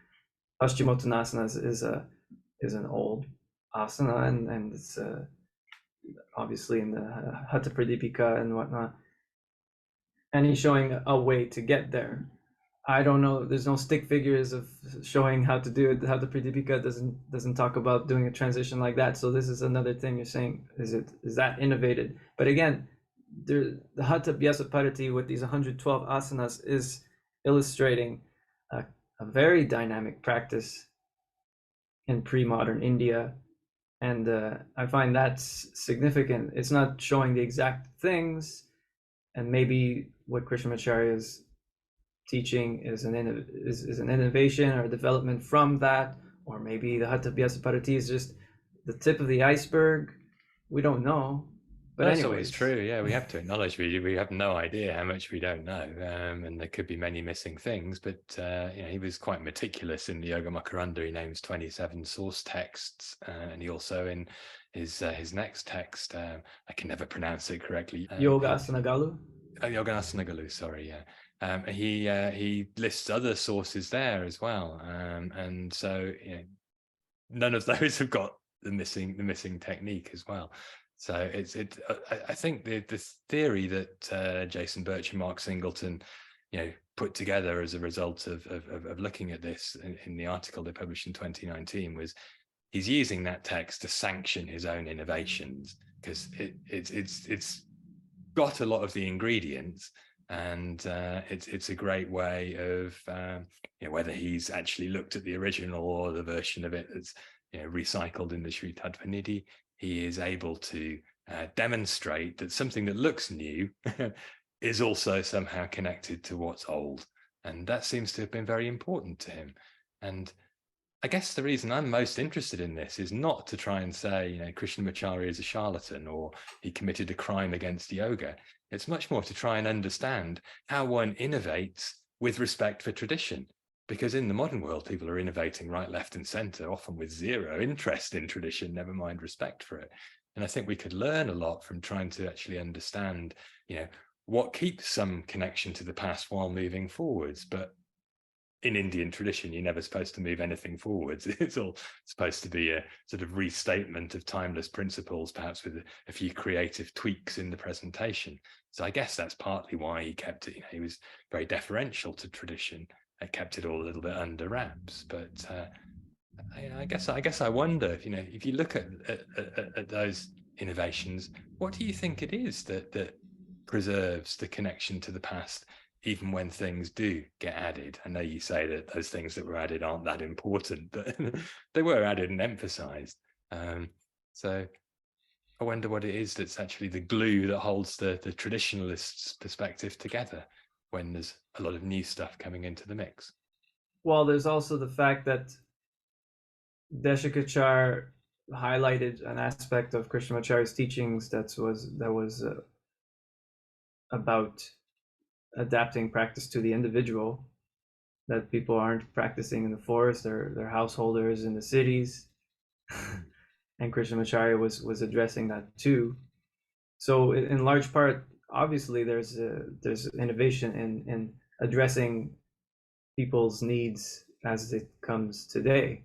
Speaker 1: Paschimottanasana is an old asana, and it's obviously in the Hatha Pradipika and whatnot, and he's showing a way to get there. I don't know. There's no stick figures of showing how to do it. The Hatha Pradipika doesn't talk about doing a transition like that. So this is another thing you're saying. Is that innovated? But again, the Hatha Vyasa Parati with these 112 asanas is illustrating a very dynamic practice in pre-modern India. And I find that's significant. It's not showing the exact things, and maybe what Krishnamacharya's teaching is an innovation or development from that, or maybe the Hatha Vyasa Parati is just the tip of the iceberg. We don't know. But
Speaker 2: that's
Speaker 1: anyways,
Speaker 2: always true. Yeah, we have to acknowledge we have no idea how much we don't know, and there could be many missing things. But he was quite meticulous in the Yoga Makaranda. He names 27 source texts, and he also in his next text, I can never pronounce it correctly.
Speaker 1: Yogasana Galu.
Speaker 2: Yogasana Galu. Sorry, yeah. He lists other sources there as well, and so none of those have got the missing technique as well. So I think the theory that Jason Birch and Mark Singleton, put together as a result of looking at this in the article they published in 2019 was he's using that text to sanction his own innovations, because it's got a lot of the ingredients, and it's a great way of whether he's actually looked at the original or the version of it that's recycled in the Sri Tattvanidhi. He is able to demonstrate that something that looks new is also somehow connected to what's old. And that seems to have been very important to him. And I guess the reason I'm most interested in this is not to try and say, Krishnamacharya is a charlatan or he committed a crime against yoga. It's much more to try and understand how one innovates with respect for tradition. Because in the modern world, people are innovating right, left, and center, often with zero interest in tradition, never mind respect for it. And I think we could learn a lot from trying to actually understand, what keeps some connection to the past while moving forwards. But in Indian tradition, you're never supposed to move anything forwards. It's all supposed to be a sort of restatement of timeless principles, perhaps with a few creative tweaks in the presentation. So I guess that's partly why he kept it. He was very deferential to tradition. I kept it all a little bit under wraps, but I guess I wonder if if you look at those innovations, what do you think it is that preserves the connection to the past, even when things do get added? I know you say that those things that were added aren't that important, but they were added and emphasized. So I wonder what it is that's actually the glue that holds the traditionalists' perspective together when there's a lot of new stuff coming into the mix.
Speaker 1: Well, there's also the fact that Desikachar highlighted an aspect of Krishnamacharya's teachings that was about adapting practice to the individual, that people aren't practicing in the forest, they're householders in the cities. And Krishnamacharya was addressing that too. So in large part, obviously there's innovation in addressing people's needs as it comes today,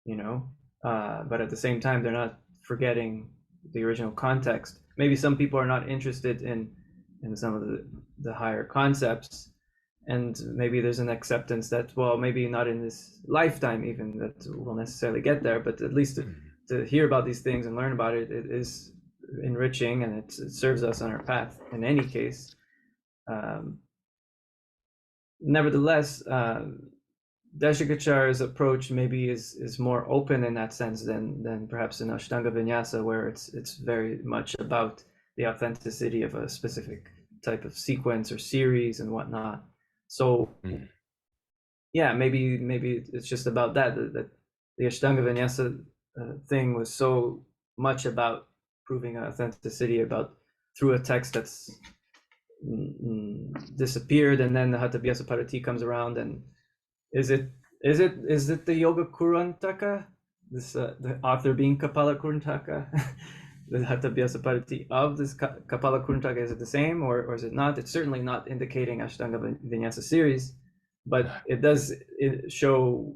Speaker 1: you know, but at the same time they're not forgetting the original context. Maybe some people are not interested in some of the higher concepts, and maybe there's an acceptance that, well, maybe not in this lifetime even that we'll necessarily get there, but at least to hear about these things and learn about it, it is enriching, and it serves us on our path in any case. Nevertheless, Desikachar's approach maybe is more open in that sense than perhaps in Ashtanga Vinyasa, where it's very much about the authenticity of a specific type of sequence or series and whatnot. So yeah, maybe it's just about that the Ashtanga Vinyasa thing was so much about proving authenticity about through a text that's disappeared, and then the Hatha Abhyasa Parati comes around, and is it the Yoga Kurantaka, this the author being Kapala Kurantaka, the Hatha Abhyasa Parati of this Kapala Kurantaka, is it the same or is it not? It's certainly not indicating Ashtanga Vinyasa series, but it does show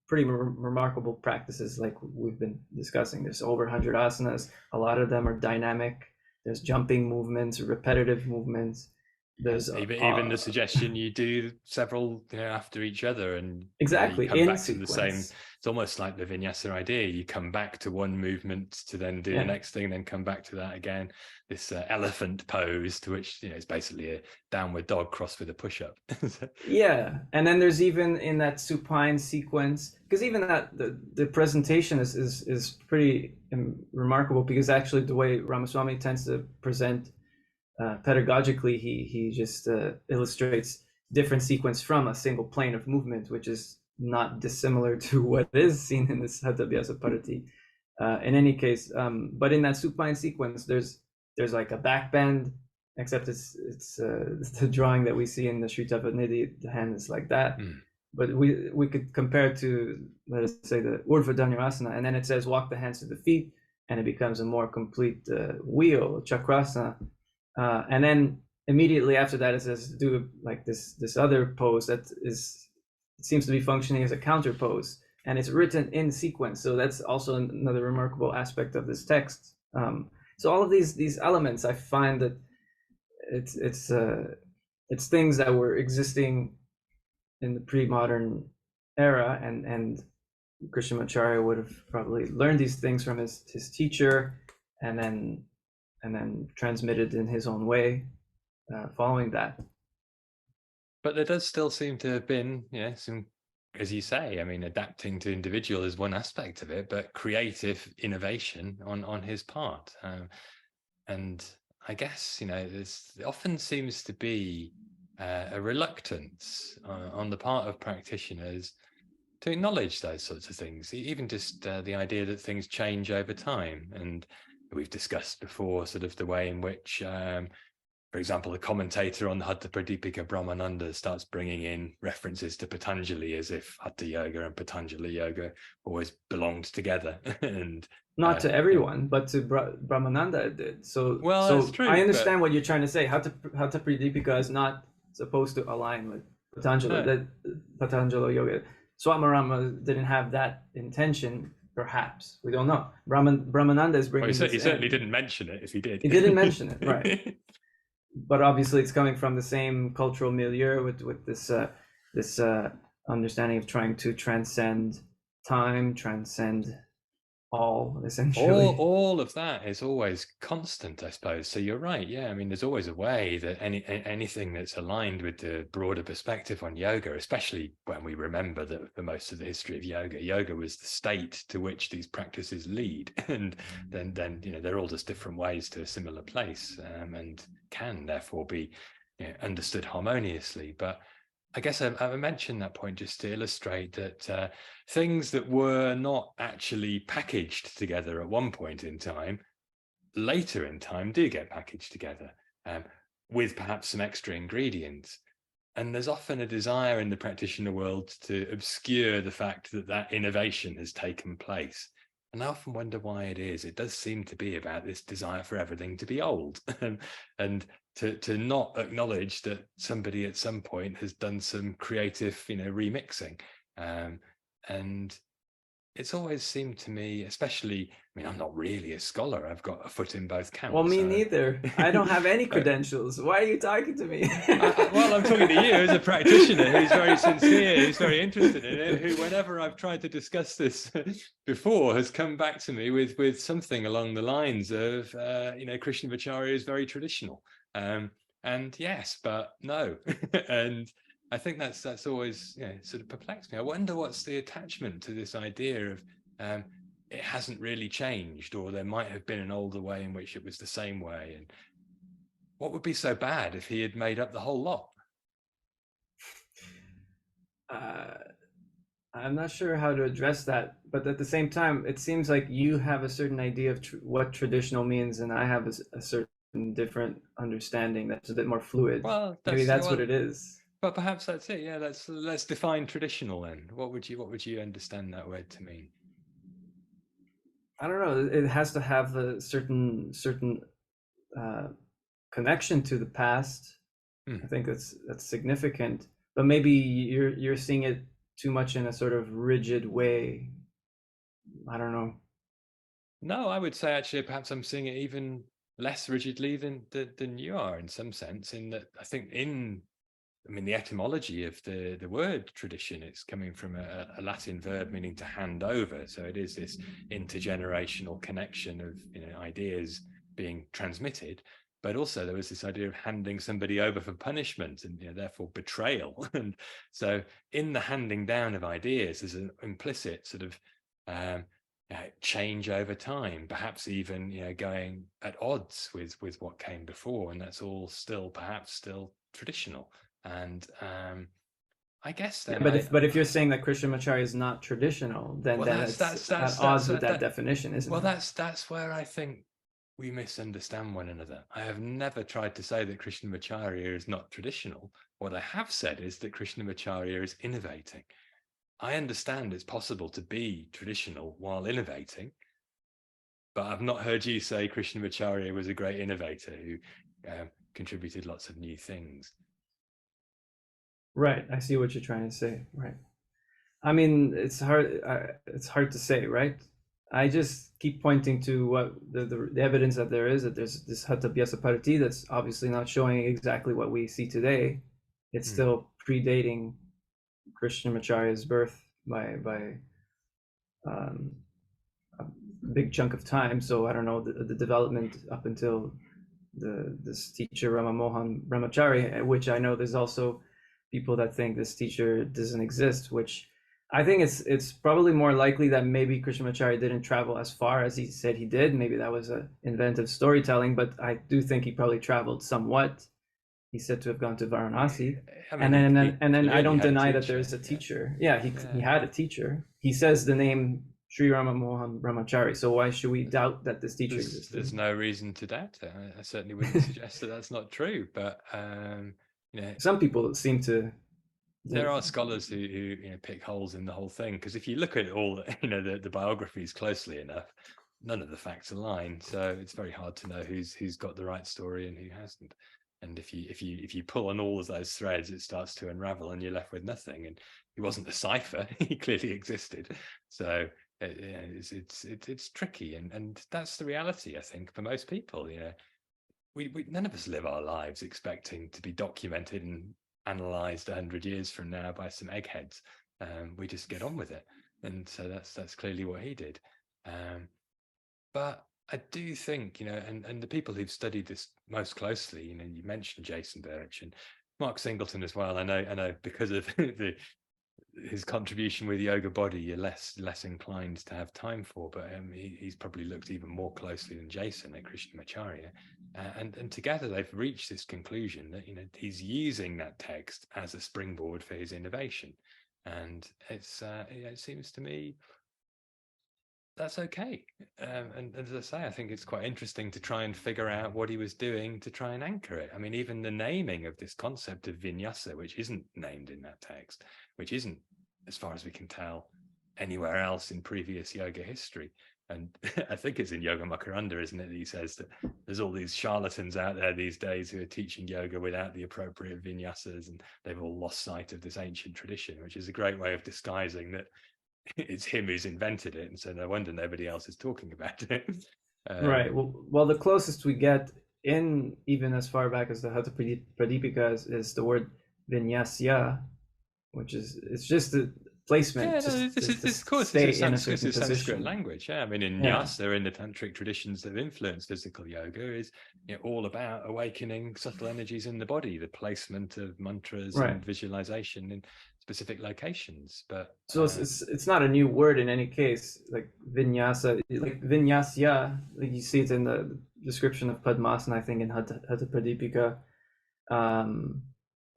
Speaker 1: pretty remarkable practices like we've been discussing. There's over 100 asanas. A lot of them are dynamic. There's jumping movements, repetitive movements. There's
Speaker 2: even the suggestion you do several, after each other, and
Speaker 1: exactly
Speaker 2: you come
Speaker 1: in
Speaker 2: back
Speaker 1: sequence.
Speaker 2: To the same. It's almost like the vinyasa idea. You come back to one movement to then do the next thing, then come back to that again. This elephant pose, to which it's basically a downward dog crossed with a push-up.
Speaker 1: Yeah, and then there's even in that supine sequence, because even that the presentation is pretty remarkable, because actually the way Ramaswamy tends to present pedagogically, he just illustrates different sequence from a single plane of movement, which is not dissimilar to what is seen in this Hatha Abhyasa Parati. In any case, but in that supine sequence, there's like a back bend, except it's the drawing that we see in the Sri Tapanidhi, the hand is like that. But we could compare it to, let us say, the Urdhva Dhanurasana, and then it says walk the hands to the feet, and it becomes a more complete wheel, Chakrasana. And then immediately after that, it says do like this other pose that it seems to be functioning as a counter pose, and it's written in sequence. So that's also another remarkable aspect of this text. So all of these elements, I find that it's things that were existing in the pre-modern era, and Krishnamacharya would have probably learned these things from his teacher, and then transmitted in his own way, following that.
Speaker 2: But there does still seem to have been, some, as you say, adapting to individual is one aspect of it, but creative innovation on his part. And I guess, there often seems to be a reluctance on the part of practitioners to acknowledge those sorts of things, even just the idea that things change over time. And we've discussed before sort of the way in which, for example, the commentator on the Hatha Pradipika, Brahmananda, starts bringing in references to Patanjali as if Hatha Yoga and Patanjali Yoga always belonged together. And
Speaker 1: not to everyone, but to Brahmananda it did. So,
Speaker 2: that's true,
Speaker 1: I understand what you're trying to say. Hatha Pradipika is not supposed to align with Patanjali. That Patanjali Yoga. Swamarama didn't have that intention, perhaps. We don't know. Brahmananda is bringing
Speaker 2: he certainly didn't mention it, if he did.
Speaker 1: He didn't mention it, right. But obviously it's coming from the same cultural milieu with this understanding of trying to transcend time, transcend all, essentially.
Speaker 2: All of that is always constant, I suppose. So you're right. Yeah, I mean, there's always a way that anything that's aligned with the broader perspective on yoga, especially when we remember that for most of the history of yoga was the state to which these practices lead, and then they're all just different ways to a similar place, and can therefore be understood harmoniously. But I guess I mentioned that point just to illustrate that things that were not actually packaged together at one point in time, later in time do get packaged together with perhaps some extra ingredients. And there's often a desire in the practitioner world to obscure the fact that that innovation has taken place. And I often wonder why it is. It does seem to be about this desire for everything to be old and to not acknowledge that somebody at some point has done some creative, remixing. And it's always seemed to me, especially, I mean, I'm not really a scholar. I've got a foot in both camps.
Speaker 1: Well, me neither. I don't have any credentials. Why are you talking to me?
Speaker 2: Well, I'm talking to you as a practitioner who's very sincere, who's very interested in it, who, whenever I've tried to discuss this before, has come back to me with something along the lines of, Krishnamacharya is very traditional. And yes, but no. And I think that's always sort of perplexed me. I wonder what's the attachment to this idea of it hasn't really changed, or there might have been an older way in which it was the same way. And what would be so bad if he had made up the whole lot?
Speaker 1: I'm not sure how to address that, but at the same time, it seems like you have a certain idea of what traditional means, and I have a certain different understanding that's a bit more fluid.
Speaker 2: Well,
Speaker 1: maybe that's what it is.
Speaker 2: But perhaps that's it. Yeah, let's define traditional then. What would you understand that word to mean?
Speaker 1: I don't know. It has to have a certain connection to the past. I think that's significant. But maybe you're seeing it too much in a sort of rigid way. I don't know.
Speaker 2: No, I would say actually perhaps I'm seeing it even less rigidly than you are in some sense, in that I think the etymology of the word tradition, it's coming from a Latin verb meaning to hand over. So it is this intergenerational connection of ideas being transmitted. But also there was this idea of handing somebody over for punishment and therefore betrayal. And so in the handing down of ideas, there's an implicit sort of change over time, perhaps even going at odds with what came before, and that's all perhaps still traditional. And I guess then,
Speaker 1: but if you're saying that Krishnamacharya is not traditional, then that's at odds with that definition, isn't it?
Speaker 2: Well, that's where I think we misunderstand one another. I have never tried to say that Krishnamacharya is not traditional. What I have said is that Krishnamacharya is innovating. I understand it's possible to be traditional while innovating, but I've not heard you say Krishnamacharya was a great innovator who contributed lots of new things.
Speaker 1: Right, I see what you're trying to say. Right. I mean, it's hard to say, right? I just keep pointing to what the evidence that there is, that there's this Hatha that's obviously not showing exactly what we see today. It's still predating Krishnamacharya's birth by a big chunk of time. So I don't know the development up until this teacher Ramamohan Brahmachari, which I know there's also people that think this teacher doesn't exist, which I think it's probably more likely that maybe Krishnamacharya didn't travel as far as he said he did. Maybe that was an inventive storytelling, but I do think he probably traveled somewhat. He's said to have gone to Varanasi. I mean, and then I don't deny that there's a teacher. Yeah, he had a teacher. He says the name Sri Ramamohan Brahmachari. So why should we doubt that this teacher existed?
Speaker 2: There's no reason to doubt it. I certainly wouldn't suggest that that's not true. But
Speaker 1: some people seem to.
Speaker 2: There are scholars who pick holes in the whole thing, because if you look at all the biographies closely enough, none of the facts align. So it's very hard to know who's got the right story and who hasn't. And if you pull on all of those threads, it starts to unravel, and you're left with nothing. And he wasn't a cipher; he clearly existed. So it's tricky, and that's the reality, I think, for most people. We none of us live our lives expecting to be documented and analyzed 100 years from now by some eggheads. We just get on with it, and so that's clearly what he did. But I do think, and the people who've studied this most closely, you mentioned Jason Birch and Mark Singleton as well. I know because of his contribution with Yoga Body, you're less inclined to have time for, but he's probably looked even more closely than Jason at Krishnamacharya, and together they've reached this conclusion that he's using that text as a springboard for his innovation, and it seems to me that's okay. And as I say, I think it's quite interesting to try and figure out what he was doing to try and anchor it. I mean, even the naming of this concept of vinyasa, which isn't named in that text, which isn't, as far as we can tell, anywhere else in previous yoga history. And I think it's in Yogamukaranda, isn't it? He says that there's all these charlatans out there these days who are teaching yoga without the appropriate vinyasas, and they've all lost sight of this ancient tradition, which is a great way of disguising that it's him who's invented it, and so no wonder nobody else is talking about it.
Speaker 1: Right. Well, the closest we get in even as far back as the Hatha Pradipika is the word vinyasya, which is it's just the placement.
Speaker 2: Yeah,
Speaker 1: just
Speaker 2: no, this of course
Speaker 1: stay
Speaker 2: is
Speaker 1: in a
Speaker 2: Sanskrit,
Speaker 1: certain position.
Speaker 2: language. Yeah, I mean, in
Speaker 1: Yeah.
Speaker 2: Nyasa, in the tantric traditions that have influenced physical yoga, is all about awakening subtle energies in the body, the placement of mantras
Speaker 1: Right.
Speaker 2: and visualization in specific locations. But
Speaker 1: So it's not a new word in any case. Like vinyasa, like vinyasya, like you see it in the description of Padmasana, I think in Hatha Pradipika.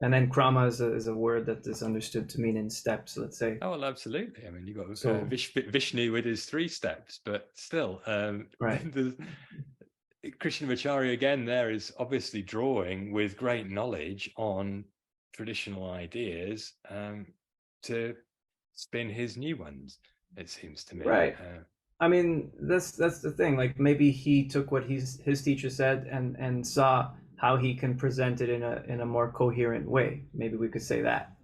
Speaker 1: And then krama is a word that is understood to mean in steps, let's say.
Speaker 2: oh, well, absolutely. I mean, you've got
Speaker 1: So
Speaker 2: Vishnu with his 3 steps, but still,
Speaker 1: right.
Speaker 2: Krishnamacharya again there is obviously drawing with great knowledge on traditional ideas to spin his new ones, it seems to me.
Speaker 1: Right. I mean, that's the thing. Like maybe he took what his teacher said and saw how he can present it in a more coherent way. Maybe we could say that.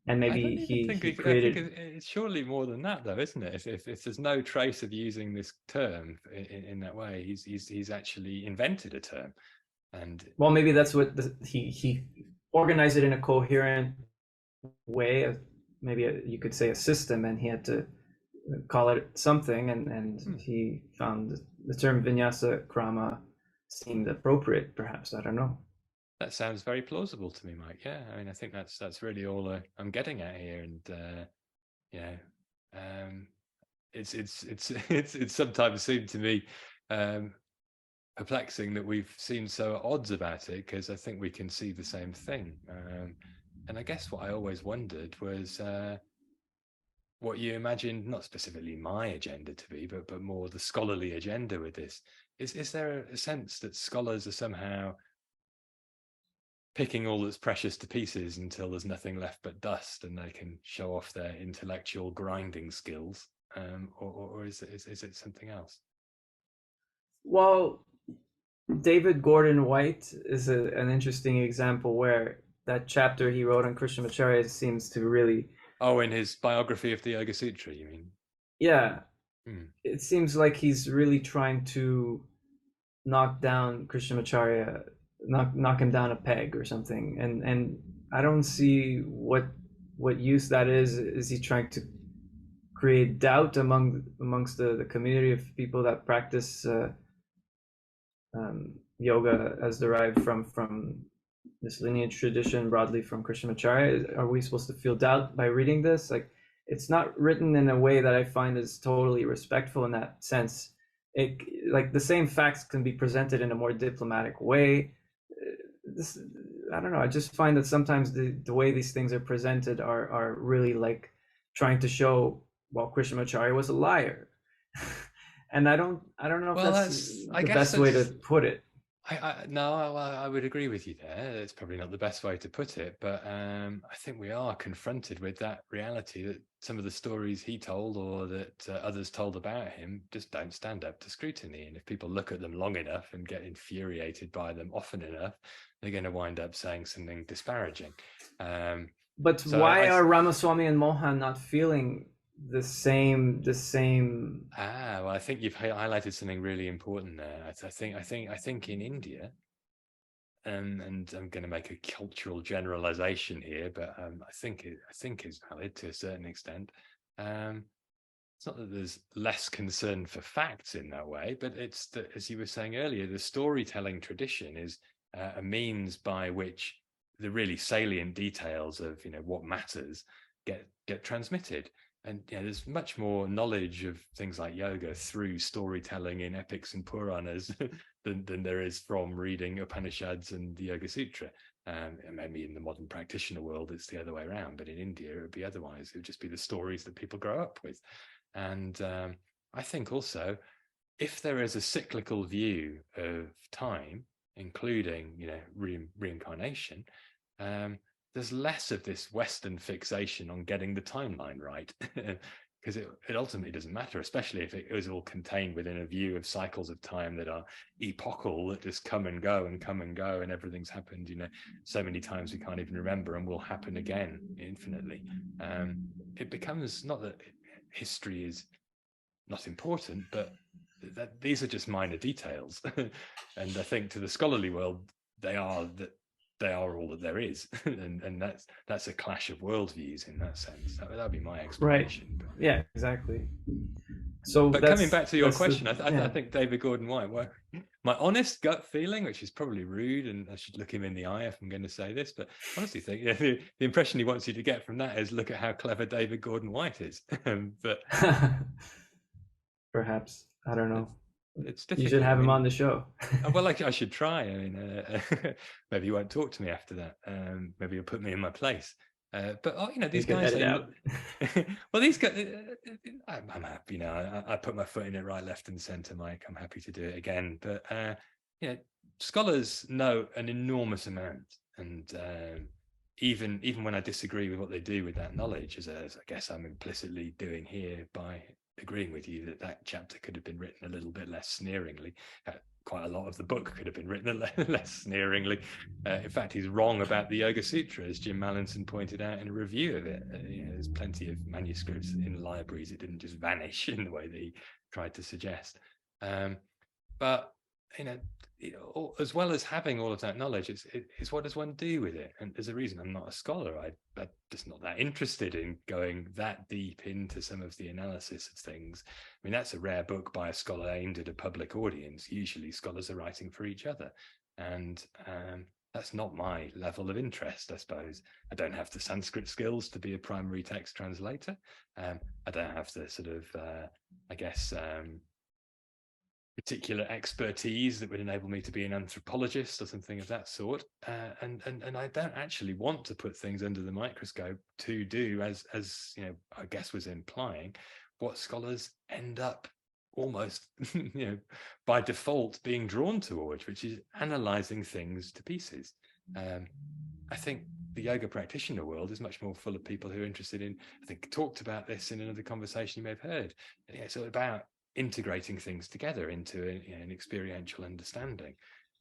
Speaker 1: And
Speaker 2: I don't
Speaker 1: maybe
Speaker 2: even think
Speaker 1: he
Speaker 2: I think
Speaker 1: created.
Speaker 2: it's surely more than that, though, isn't it? If there's no trace of using this term in that way, he's actually invented a term, and
Speaker 1: Well, maybe that's what he organized it in a coherent way. Maybe you could say a system, and he had to call it something, and he found the term vinyasa krama seemed appropriate. Perhaps, I don't know.
Speaker 2: that sounds very plausible to me, Mike. Yeah, I mean, I think that's really all I'm getting at here, and it's sometimes seemed to me perplexing that we've seemed so at odds about it, because I think we can see the same thing. And I guess what I always wondered was what you imagined, not specifically my agenda to be, but more the scholarly agenda with this. Is there a sense that scholars are somehow picking all that's precious to pieces until there's nothing left but dust, and they can show off their intellectual grinding skills, or is it something else?
Speaker 1: Well, David Gordon White is an interesting example where that chapter he wrote on Krishnamacharya seems to really.
Speaker 2: Oh, in his biography of the Yoga Sutra, you mean?
Speaker 1: Yeah, it seems like he's really trying to knock down Krishnamacharya, knock him down a peg or something, and I don't see what use that is. Is he trying to create doubt amongst the community of people that practice yoga as derived from this lineage tradition, broadly from Krishnamacharya? Are we supposed to feel doubt by reading this? Like, it's not written in a way that I find is totally respectful in that sense. It, like, the same facts can be presented in a more diplomatic way. This, I don't know. I just find that sometimes the way these things are presented are really like trying to show, well, Krishnamacharya was a liar. And I don't know if that's the best way to put it.
Speaker 2: I would agree with you there. It's probably not the best way to put it, but I think we are confronted with that reality that some of the stories he told, or that others told about him, just don't stand up to scrutiny. And if people look at them long enough and get infuriated by them often enough, they're going to wind up saying something disparaging.
Speaker 1: But so why are Ramaswamy and Mohan not feeling the same?
Speaker 2: Well, I think you've highlighted something really important there. I think in India, and I'm going to make a cultural generalization here, but I think it's valid to a certain extent. it's not that there's less concern for facts in that way, but it's that, as you were saying earlier, the storytelling tradition is a means by which the really salient details of what matters get transmitted. And there's much more knowledge of things like yoga through storytelling in epics and Puranas than there is from reading Upanishads and the Yoga Sutra. And maybe in the modern practitioner world, it's the other way around. But in India, it would be otherwise. It would just be the stories that people grow up with. And I think also, if there is a cyclical view of time, including reincarnation, there's less of this Western fixation on getting the timeline right, because it ultimately doesn't matter, especially if it is all contained within a view of cycles of time that are epochal, that just come and go, and everything's happened so many times we can't even remember, and will happen again infinitely. It becomes not that history is not important, but that these are just minor details. And I think to the scholarly world, they are all that there is. and that's a clash of worldviews in that sense. That'd be my explanation.
Speaker 1: Right. Yeah, exactly. So,
Speaker 2: but coming back to your question, I think David Gordon White, my honest gut feeling, which is probably rude, and I should look him in the eye if I'm going to say this, but honestly think the impression he wants you to get from that is, look at how clever David Gordon White is. But
Speaker 1: perhaps, I don't know.
Speaker 2: It's difficult.
Speaker 1: You should have him on the show.
Speaker 2: Well, I should try. I mean, maybe he won't talk to me after that. Maybe he'll put me in my place. But these guys. Well, these guys. I'm happy. I put my foot in it right, left, and centre, Mike. I'm happy to do it again. But scholars know an enormous amount, and even when I disagree with what they do with that knowledge, as I guess I'm implicitly doing here by agreeing with you that chapter could have been written a little bit less sneeringly. Quite a lot of the book could have been written less sneeringly. In fact, he's wrong about the Yoga Sutra, as Jim Mallinson pointed out in a review of it. There's plenty of manuscripts in libraries. It didn't just vanish in the way that he tried to suggest. But as well as having all of that knowledge, it's what does one do with it? And there's a reason I'm not a scholar. I'm just not that interested in going that deep into some of the analysis of things. I mean, that's a rare book by a scholar aimed at a public audience. Usually scholars are writing for each other. And that's not my level of interest, I suppose. I don't have the Sanskrit skills to be a primary text translator. I don't have the sort of, particular expertise that would enable me to be an anthropologist or something of that sort, and I don't actually want to put things under the microscope to do, as I guess was implying, what scholars end up almost by default being drawn towards, which is analyzing things to pieces. I think the yoga practitioner world is much more full of people who are interested in, I think talked about this in another conversation you may have heard, it's all about integrating things together into an experiential understanding.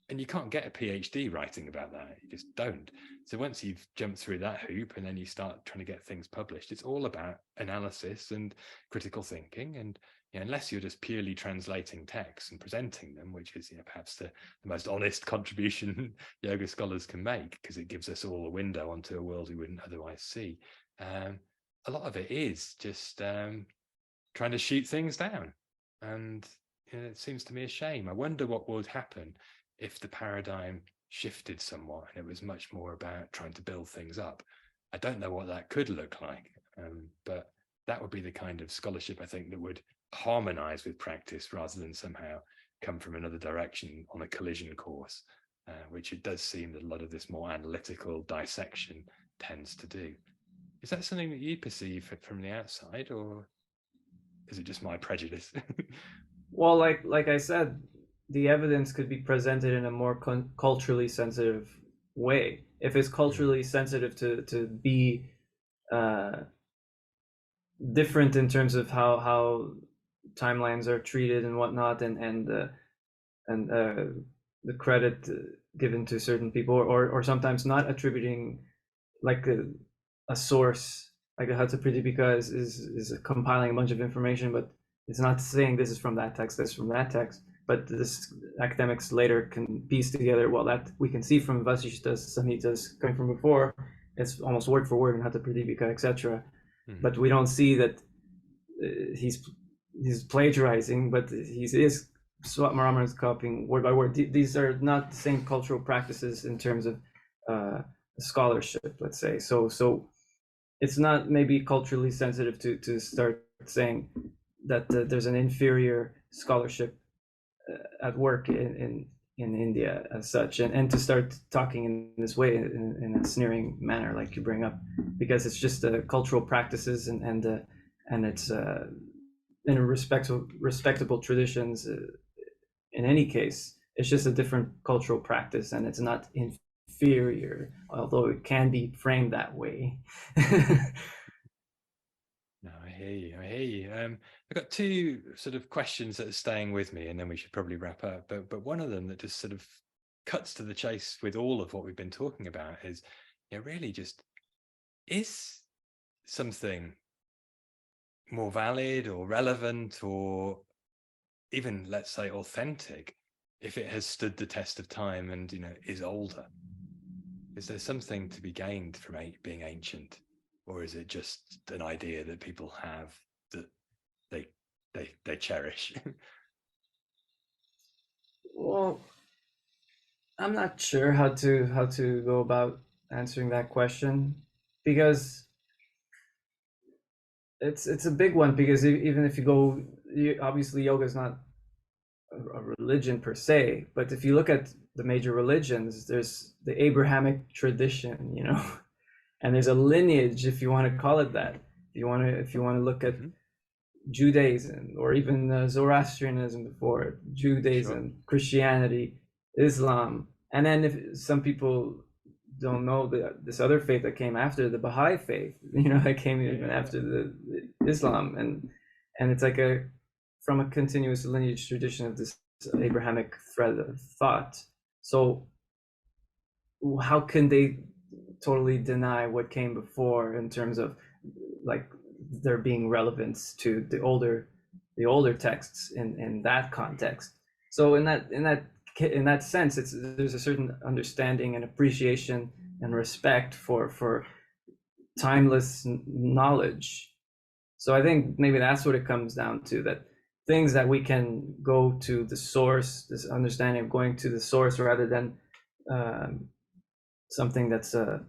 Speaker 2: And you can't get a PhD writing about that. You just don't. So once you've jumped through that hoop and then you start trying to get things published, it's all about analysis and critical thinking. And unless you're just purely translating texts and presenting them, which is perhaps the most honest contribution yoga scholars can make, because it gives us all a window onto a world we wouldn't otherwise see. A lot of it is just trying to shoot things down. And it seems to me a shame. I wonder what would happen if the paradigm shifted somewhat and it was much more about trying to build things up. I don't know what that could look like, but that would be the kind of scholarship, I think, that would harmonize with practice rather than somehow come from another direction on a collision course, which it does seem that a lot of this more analytical dissection tends to do. Is that something that you perceive from the outside, or is it just my prejudice?
Speaker 1: Well, like I said, the evidence could be presented in a more culturally sensitive way. If it's culturally sensitive to be different in terms of how timelines are treated and whatnot, and the credit given to certain people, or sometimes not attributing, like a source. Like the Hatha Pradipika is compiling a bunch of information, but it's not saying this is from that text, this is from that text. But this academics later can piece together, well, that we can see from Vasishtas, Samhitas coming from before, it's almost word for word in Hatha Pradipika, etc. But we don't see that he's plagiarizing, but Swapmarama is copying word by word. These are not the same cultural practices in terms of scholarship, let's say. So it's not maybe culturally sensitive to start saying that there's an inferior scholarship at work in India as such, and to start talking in this way in a sneering manner, like you bring up, because it's just cultural practices and it's in respectable traditions. In any case, it's just a different cultural practice, and it's not inferior, although it can be framed that way.
Speaker 2: No, I hear you. I hear you. I've got two sort of questions that are staying with me, and then we should probably wrap up. But one of them that just sort of cuts to the chase with all of what we've been talking about is, really just, is something more valid or relevant or even, let's say, authentic if it has stood the test of time and is older? Is there something to be gained from being ancient? Or is it just an idea that people have that they cherish?
Speaker 1: Well, I'm not sure how to go about answering that question, because it's a big one, because even if you go, obviously yoga is not a religion per se, but if you look at the major religions, there's the Abrahamic tradition, and there's a lineage, if you want to call it that. If you want to look at Judaism, or even Zoroastrianism before, Judaism, sure. Christianity, Islam, and then if some people don't know this other faith that came after, the Baha'i faith, that came even after the Islam, and it's like from a continuous lineage tradition of this Abrahamic thread of thought. So how can they totally deny what came before in terms of like there being relevance to the older texts in that context? So in that sense, there's a certain understanding and appreciation and respect for timeless knowledge. So I think maybe that's what it comes down to, that things that we can go to the source, this understanding of going to the source rather than something that's a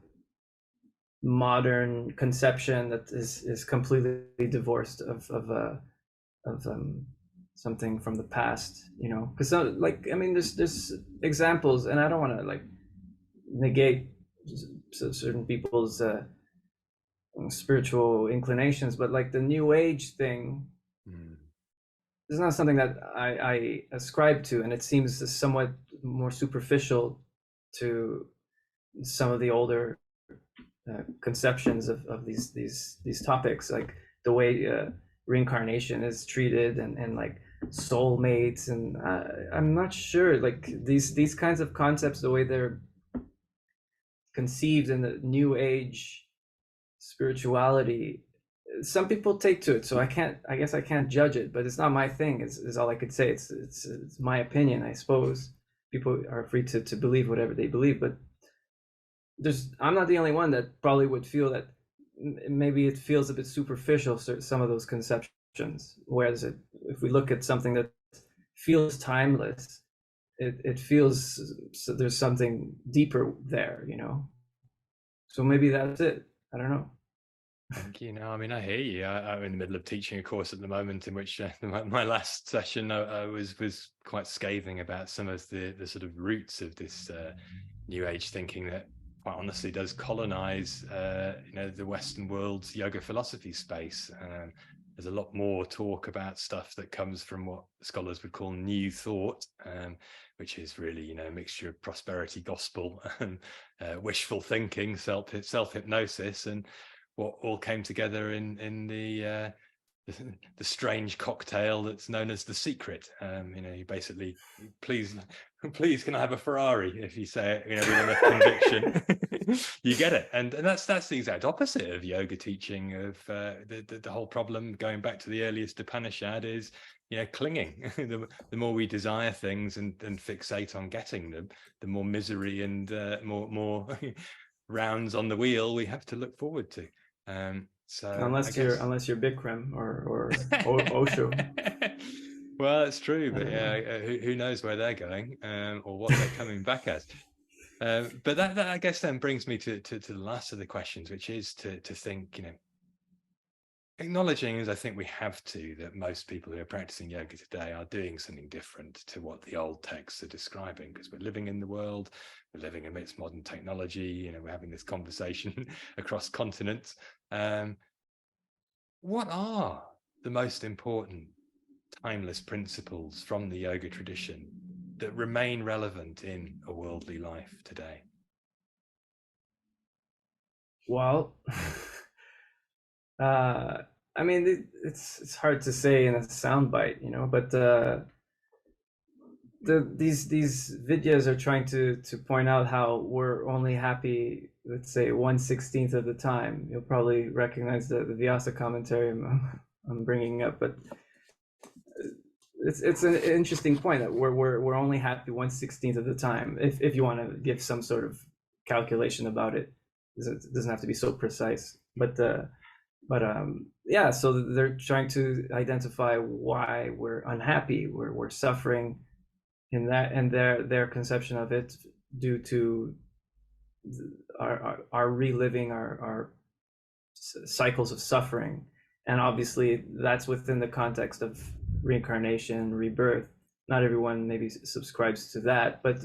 Speaker 1: modern conception that is completely divorced of something from the past, because there's examples, and I don't want to negate certain people's spiritual inclinations, but the New Age thing is not something that I ascribe to, and it seems somewhat more superficial to some of the older conceptions of these topics, like the way reincarnation is treated, and soulmates, and I'm not sure these kinds of concepts, the way they're conceived in the New Age spirituality, some people take to it, so I guess I can't judge it, but it's not my thing, is all I could say. It's my opinion, I suppose. People are free to believe whatever they believe, but I'm not the only one that probably would feel that maybe it feels a bit superficial, some of those conceptions, whereas if we look at something that feels timeless, it feels there's something deeper there, so maybe that's it. I don't know.
Speaker 2: Thank you. No, I mean, I hear you. I'm in the middle of teaching a course at the moment in which my last session I was quite scathing about some of the sort of roots of this New Age thinking that quite honestly does colonize the Western world's yoga philosophy space. There's a lot more talk about stuff that comes from what scholars would call New Thought, which is really a mixture of prosperity gospel and wishful thinking, self-hypnosis, and what all came together in the strange cocktail that's known as The Secret. You basically, please can I have a Ferrari? If you say it with enough conviction, you get it. And that's the exact opposite of yoga teaching. Of the whole problem, going back to the earliest Upanishad, is clinging. The more we desire things and fixate on getting them, the more misery and more rounds on the wheel we have to look forward to. So
Speaker 1: unless you're Bikram or Osho.
Speaker 2: Well, it's true, but yeah, who knows where they're going or what they're coming back as. But that I guess then brings me to the last of the questions, which is to think, acknowledging, as I think we have to, that most people who are practicing yoga today are doing something different to what the old texts are describing, because we're living in the world, we're living amidst modern technology, we're having this conversation across continents. What are the most important timeless principles from the yoga tradition that remain relevant in a worldly life today?
Speaker 1: Well, I mean, it's hard to say in a soundbite, but these videos are trying to point out how we're only happy, let's say, 1/16 of the time. You'll probably recognize the Vyasa commentary I'm bringing up, but it's an interesting point that we're only happy 1/16 of the time. If you want to give some sort of calculation about it, it doesn't have to be so precise. But yeah, so they're trying to identify why we're unhappy, we're suffering in that, and their conception of it due to our reliving our cycles of suffering. And obviously that's within the context of reincarnation, rebirth. Not everyone maybe subscribes to that, but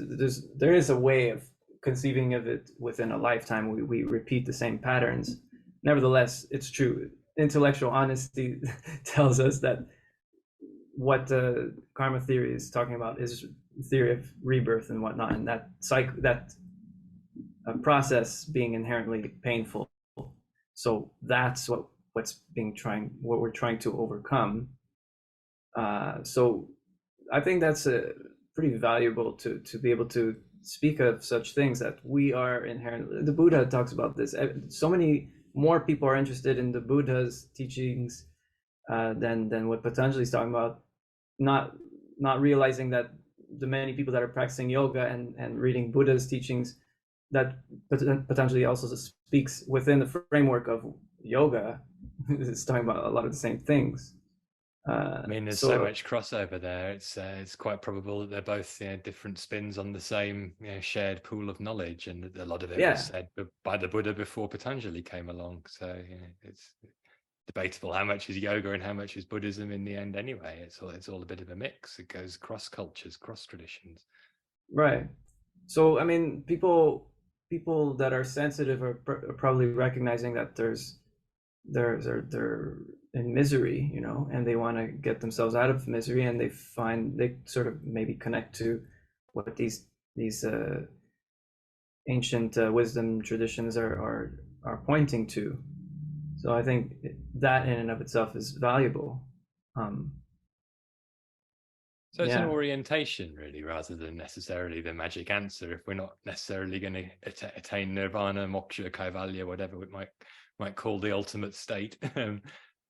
Speaker 1: there is a way of conceiving of it within a lifetime. We repeat the same patterns. Nevertheless, it's true. Intellectual honesty tells us that what the karma theory is talking about is theory of rebirth and whatnot, and that process being inherently painful. So that's what we're trying to overcome. So I think that's pretty valuable to be able to speak of such things, that we are inherently. The Buddha talks about this. So many more people are interested in the Buddha's teachings than what Patanjali is talking about, not realizing that the many people that are practicing yoga and reading Buddha's teachings, that Patanjali also speaks within the framework of yoga. It's talking about a lot of the same things.
Speaker 2: I mean, there's so much crossover there. It's quite probable that they're both different spins on the same shared pool of knowledge, and a lot of it was said by the Buddha before Patanjali came along. So it's debatable how much is yoga and how much is Buddhism in the end. Anyway, it's all a bit of a mix. It goes cross cultures, cross traditions.
Speaker 1: Right. So I mean, people that are sensitive are probably recognizing that they're in misery, and they want to get themselves out of misery, and they sort of maybe connect to what these ancient wisdom traditions are pointing to. So I think that in and of itself is valuable.
Speaker 2: So it's an orientation, really, rather than necessarily the magic answer. If we're not necessarily going to attain nirvana, moksha, kaivalya, whatever we might call the ultimate state,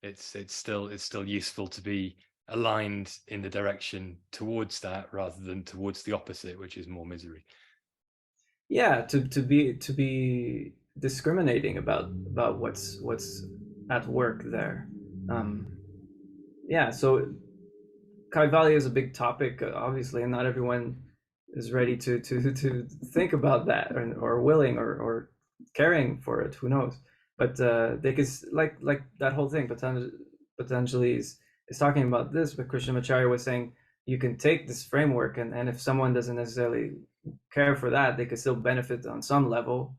Speaker 2: it's still useful to be aligned in the direction towards that rather than towards the opposite, which is more misery.
Speaker 1: Yeah, to be discriminating about what's at work there. Yeah, so kaivalya is a big topic, obviously, and not everyone is ready to think about that, or willing, or caring for it. Who knows? But they could, like that whole thing. Patanjali is talking about this, but Krishnamacharya was saying you can take this framework, and if someone doesn't necessarily care for that, they could still benefit on some level.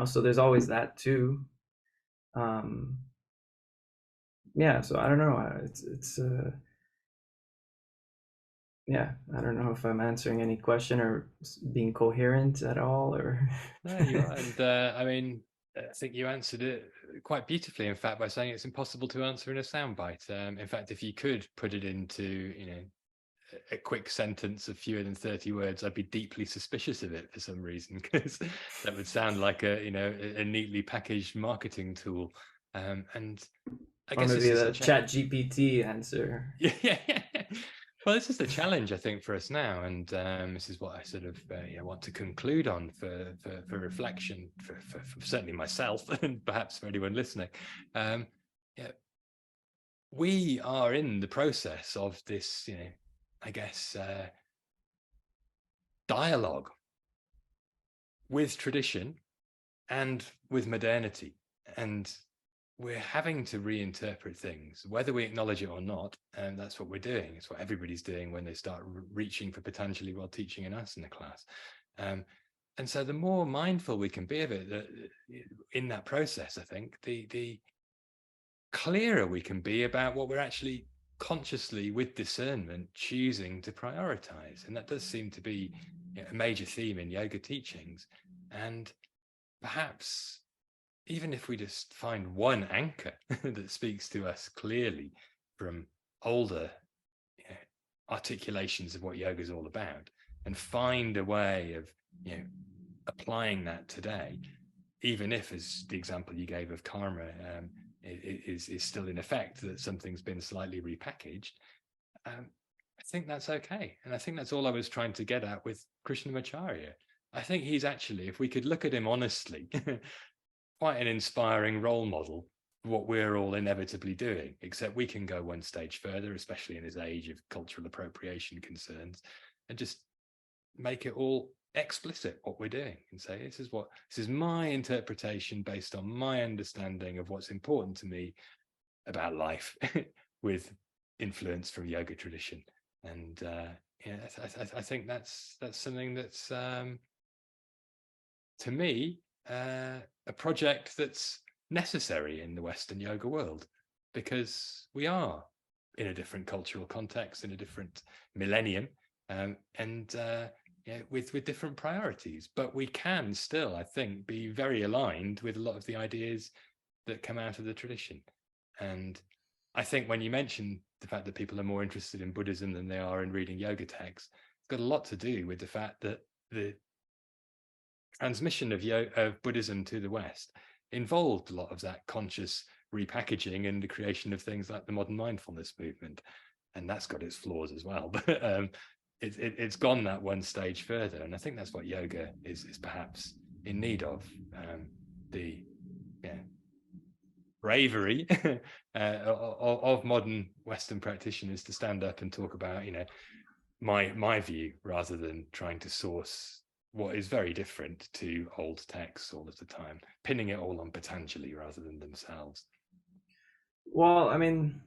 Speaker 1: So there's always that too. Yeah, so I don't know. It's yeah, I don't know if I'm answering any question or being coherent at all, or.
Speaker 2: No, you are. And I mean, I think you answered it quite beautifully, in fact, by saying it's impossible to answer in a soundbite. In fact, if you could put it into, a quick sentence of fewer than 30 words, I'd be deeply suspicious of it for some reason, because that would sound like a neatly packaged marketing tool. And I guess
Speaker 1: maybe the Chat GPT answer.
Speaker 2: Yeah. Well, this is the challenge, I think, for us now, and this is what I sort of want to conclude on for reflection, for certainly myself, and perhaps for anyone listening. Yeah, we are in the process of this, I guess, dialogue with tradition and with modernity, and we're having to reinterpret things, whether we acknowledge it or not. And that's what we're doing. It's what everybody's doing when they start reaching for Patanjali while teaching in us in the class. And so the more mindful we can be of it in that process, I think, the clearer we can be about what we're actually consciously, with discernment, choosing to prioritize. And that does seem to be a major theme in yoga teachings. And perhaps even if we just find one anchor that speaks to us clearly from older articulations of what yoga is all about, and find a way of applying that today, even if, as the example you gave of karma is still in effect, that something's been slightly repackaged, I think that's okay. And I think that's all I was trying to get at with Krishnamacharya. I think he's actually, if we could look at him honestly, quite an inspiring role model for what we're all inevitably doing, except we can go one stage further, especially in his age of cultural appropriation concerns, and just make it all explicit what we're doing and say, this is my interpretation based on my understanding of what's important to me about life, with influence from yoga tradition. And I think that's something that's to me a project that's necessary in the Western yoga world, because we are in a different cultural context, in a different millennium, and with different priorities. But we can still, I think, be very aligned with a lot of the ideas that come out of the tradition. And I think when you mention the fact that people are more interested in Buddhism than they are in reading yoga texts, it's got a lot to do with the fact that the transmission of Buddhism to the West involved a lot of that conscious repackaging and the creation of things like the modern mindfulness movement. And that's got its flaws as well. But it's gone that one stage further. And I think that's what yoga is perhaps in need of. The bravery of modern Western practitioners to stand up and talk about, my view, rather than trying to source what is very different to old texts all of the time, pinning it all on Patanjali rather than themselves.
Speaker 1: Well, I mean,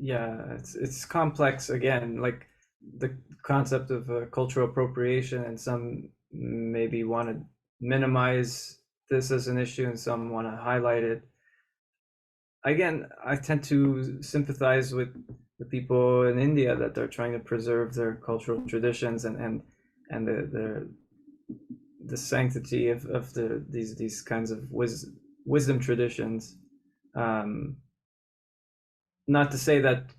Speaker 1: yeah, it's complex again, like the concept of cultural appropriation, and some maybe want to minimize this as an issue and some want to highlight it. Again, I tend to sympathize with the people in India that they're trying to preserve their cultural traditions and the sanctity of these kinds of wisdom traditions. Not to say that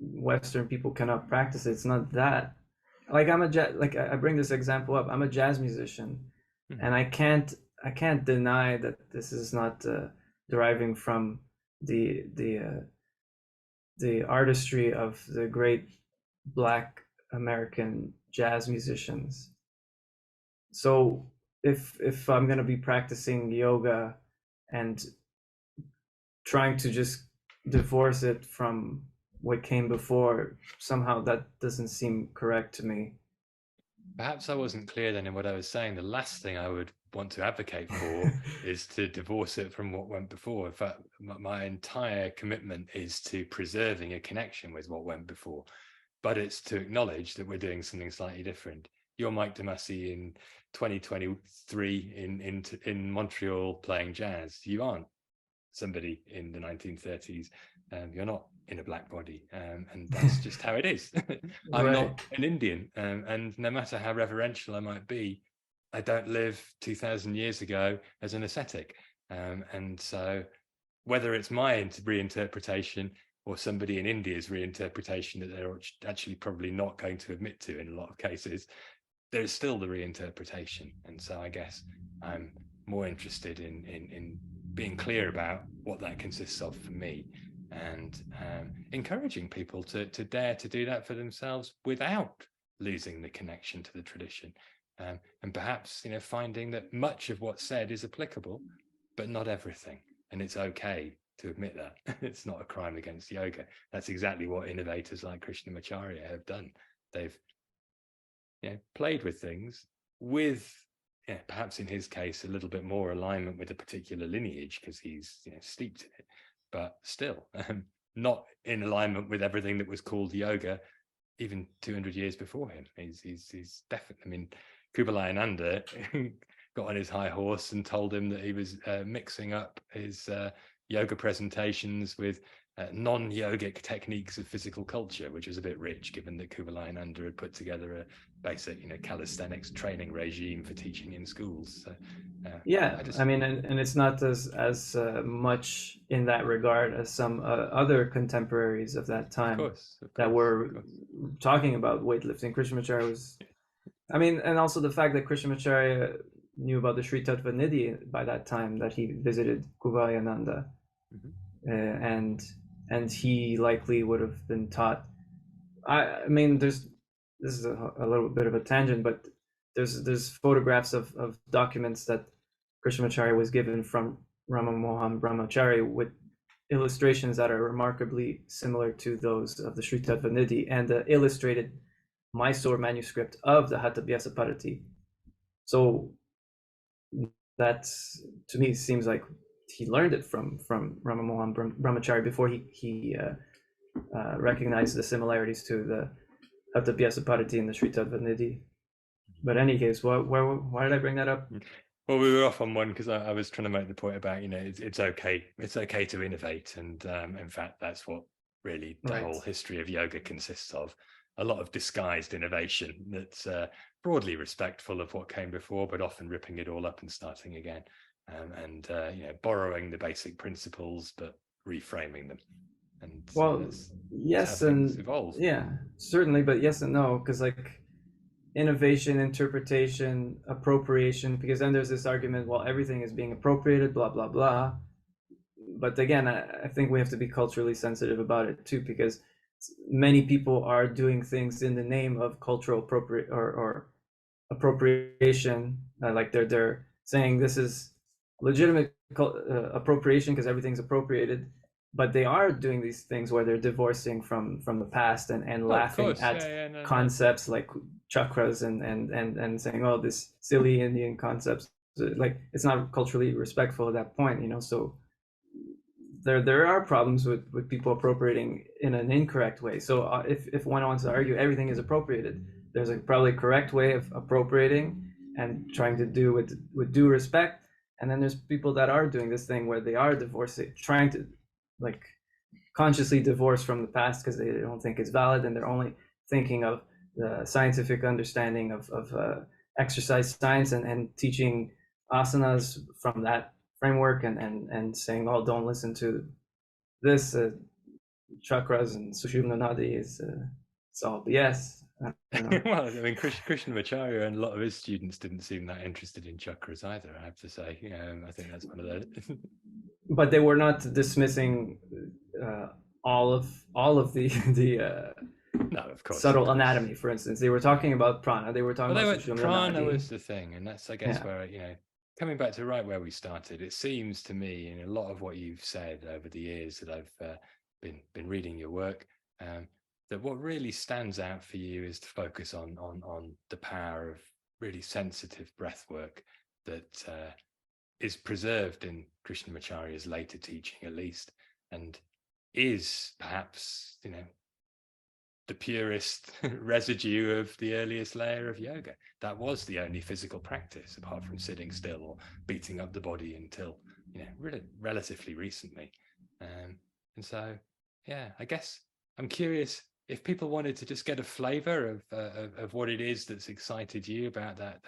Speaker 1: Western people cannot practice it. It's not that. Like I bring this example up. I'm a jazz musician, and I can't deny that this is not deriving from the artistry of the great Black American jazz musicians. So if I'm gonna be practicing yoga and trying to just divorce it from what came before, somehow that doesn't seem correct to me.
Speaker 2: Perhaps I wasn't clear then in what I was saying. The last thing I would want to advocate for is to divorce it from what went before. In fact, my entire commitment is to preserving a connection with what went before, but it's to acknowledge that we're doing something slightly different. You're Mike De Masi in 2023 in Montreal playing jazz. You aren't somebody in the 1930s. You're not in a black body, and that's just how it is. I'm
Speaker 1: Right.
Speaker 2: not an Indian, and no matter how reverential I might be, I don't live 2,000 years ago as an ascetic. And so whether it's my reinterpretation or somebody in India's reinterpretation that they're actually probably not going to admit to in a lot of cases, there's still the reinterpretation. And so I guess I'm more interested in being clear about what that consists of for me, and encouraging people to dare to do that for themselves without losing the connection to the tradition. And perhaps, finding that much of what's said is applicable, but not everything. And it's okay to admit that. It's not a crime against yoga. That's exactly what innovators like Krishnamacharya have done. They've played with things with, perhaps in his case, a little bit more alignment with a particular lineage because he's steeped in it, but still not in alignment with everything that was called yoga even 200 years before him. He's definitely, I mean, Kubalai Nanda got on his high horse and told him that he was mixing up his yoga presentations with non-yogic techniques of physical culture, which was a bit rich, given that Kubalai Nanda had put together a basic, calisthenics training regime for teaching in schools. So,
Speaker 1: I mean, and it's not as much in that regard as some other contemporaries of that time that were talking about weightlifting. Krishnamacharya was, I mean, and also the fact that Krishnamacharya knew about the Sri Tattva Nidhi by that time, that he visited Kuvayananda, and he likely would have been taught. I mean, this is a little bit of a tangent, but there's photographs of documents that Krishnamacharya was given from Rama Mohan Brahmachari with illustrations that are remarkably similar to those of the Sri Tattva Nidhi and the illustrated Mysore manuscript of the Hatha Vyasapati. So that, to me, seems like he learned it from Rama Mohan Brahmachari before he recognized the similarities to the Hatha Vyasapati and the Sri Tattva Nidhi. But in any case, why did I bring that up?
Speaker 2: Well, we were off on one because I was trying to make the point about, it's okay to innovate, and in fact, that's what really the whole history of yoga consists of. A lot of disguised innovation that's broadly respectful of what came before, but often ripping it all up and starting again, and borrowing the basic principles but reframing them. And
Speaker 1: yes, and evolve. Yeah, certainly, but yes and no, because innovation, interpretation, appropriation, because then there's this argument, well, everything is being appropriated, blah blah blah. But again, I think we have to be culturally sensitive about it too, because many people are doing things in the name of cultural appropriation. Like they're saying this is legitimate appropriation because everything's appropriated, but they are doing these things where they're divorcing from the past and laughing at concepts like chakras and saying, oh, this silly Indian concepts, like it's not culturally respectful at that point, so there are problems with people appropriating in an incorrect way. So if one wants to argue everything is appropriated, there's probably a correct way of appropriating and trying to do with due respect, and then there's people that are doing this thing where they are divorcing, trying to consciously divorce from the past because they don't think it's valid, and they're only thinking of the scientific understanding of exercise science and teaching asanas from that framework and saying, oh, don't listen to this, chakras and Sushumna Nadi is it's all BS.
Speaker 2: Well, I mean, Krishnamacharya and a lot of his students didn't seem that interested in chakras either, I have to say. I think that's one of those.
Speaker 1: But they were not dismissing all of the
Speaker 2: no, of course,
Speaker 1: subtle anatomy, for instance. They were talking about prana. They were talking about
Speaker 2: prana was the thing, and that's, I guess, where coming back to right where we started. It seems to me, in a lot of what you've said over the years that I've been reading your work, that what really stands out for you is to focus on the power of really sensitive breath work that is preserved in Krishnamacharya's later teaching, at least, and is perhaps, the purest residue of the earliest layer of yoga. That was the only physical practice, apart from sitting still or beating up the body, until, really relatively recently. And so, I guess I'm curious if people wanted to just get a flavor of what it is that's excited you about that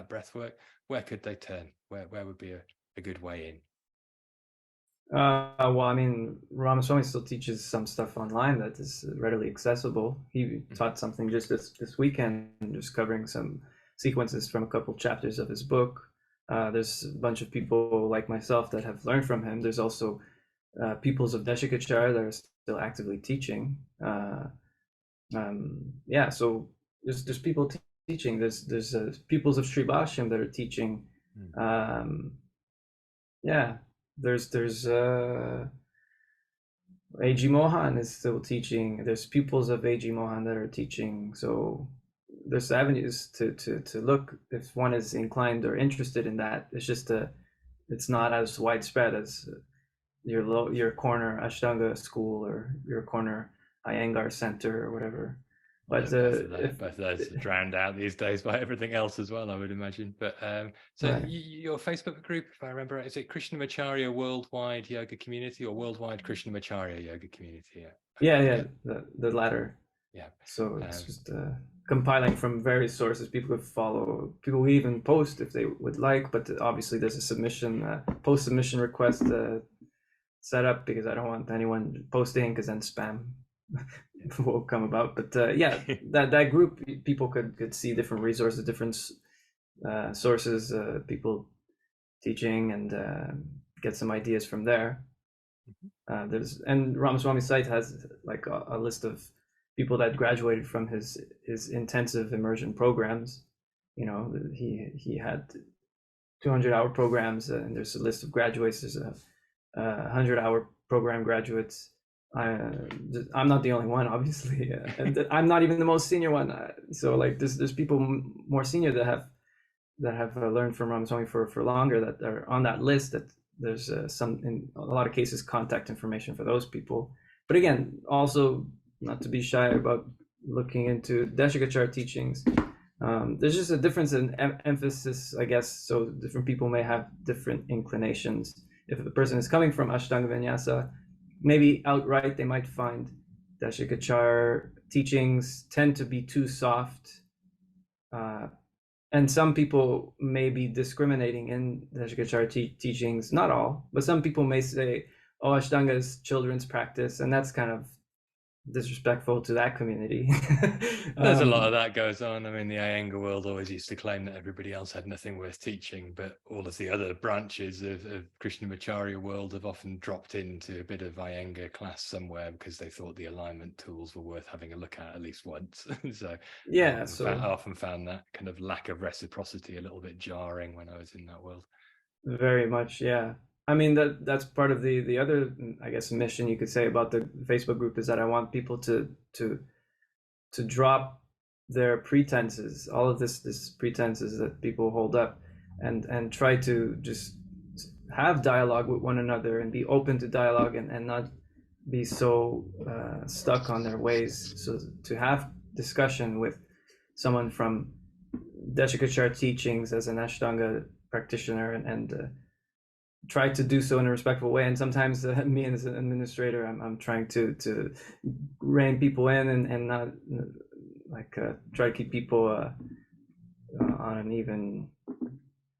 Speaker 2: breath work, where could they turn? Where would be a good way in?
Speaker 1: Well, I mean, Ramaswamy still teaches some stuff online that is readily accessible. He taught something just this weekend, just covering some sequences from a couple chapters of his book. There's a bunch of people like myself that have learned from him. There's also pupils of Desikachar that are still actively teaching. Yeah, so there's people teaching. There's pupils of Sri Bhashyam that are teaching. Yeah, there's A.G. Mohan is still teaching. There's pupils of A.G. Mohan that are teaching. So there's avenues to look if one is inclined or interested in that. It's just it's not as widespread as your corner Ashtanga school or your corner Iyengar center or whatever. But
Speaker 2: both of those are drowned out these days by everything else as well, I would imagine. But so
Speaker 1: right.
Speaker 2: Your Facebook group, if I remember right, is it Krishnamacharya Worldwide Yoga Community or Worldwide Krishnamacharya Yoga Community?
Speaker 1: Yeah, the latter.
Speaker 2: Yeah.
Speaker 1: So it's just compiling from various sources. People could follow. People will even post if they would like, but obviously there's a submission, post submission request set up because I don't want anyone posting because then spam will come about. But yeah, that group, people could see different resources, different sources, people teaching, and get some ideas from there. And Ramaswamy's site has like a list of people that graduated from his intensive immersion programs. You know, he had 200-hour programs, and there's a list of graduates. There's a 100-hour program graduates. I'm not the only one, obviously, and I'm not even the most senior one. So like, there's people more senior that have learned from Ramaswamy for longer that are on that list. That there's some, in a lot of cases, contact information for those people. But again, also not to be shy about looking into Desikachar teachings. There's just a difference in emphasis, I guess. So different people may have different inclinations. If the person is coming from Ashtanga Vinyasa, maybe outright they might find Desikachar teachings tend to be too soft. And some people may be discriminating in Desikachar teachings, not all, but some people may say, oh, Ashtanga is children's practice, and that's kind of disrespectful to that community.
Speaker 2: There's a lot of that goes on. I mean, the Iyengar world always used to claim that everybody else had nothing worth teaching, but all of the other branches of Krishnamacharya world have often dropped into a bit of Iyengar class somewhere because they thought the alignment tools were worth having a look at least once. So
Speaker 1: yeah,
Speaker 2: I often found that kind of lack of reciprocity a little bit jarring when I was in that world.
Speaker 1: Very much, yeah. I mean, that's part of the other, I guess, mission you could say about the Facebook group is that I want people to drop their pretenses, all of this pretenses that people hold up, and try to just have dialogue with one another and be open to dialogue, and not be so stuck on their ways. So to have discussion with someone from Desikachar teachings as an Ashtanga practitioner, and try to do so in a respectful way. And sometimes me as an administrator, I'm trying to rein people in, and not like try to keep people on an even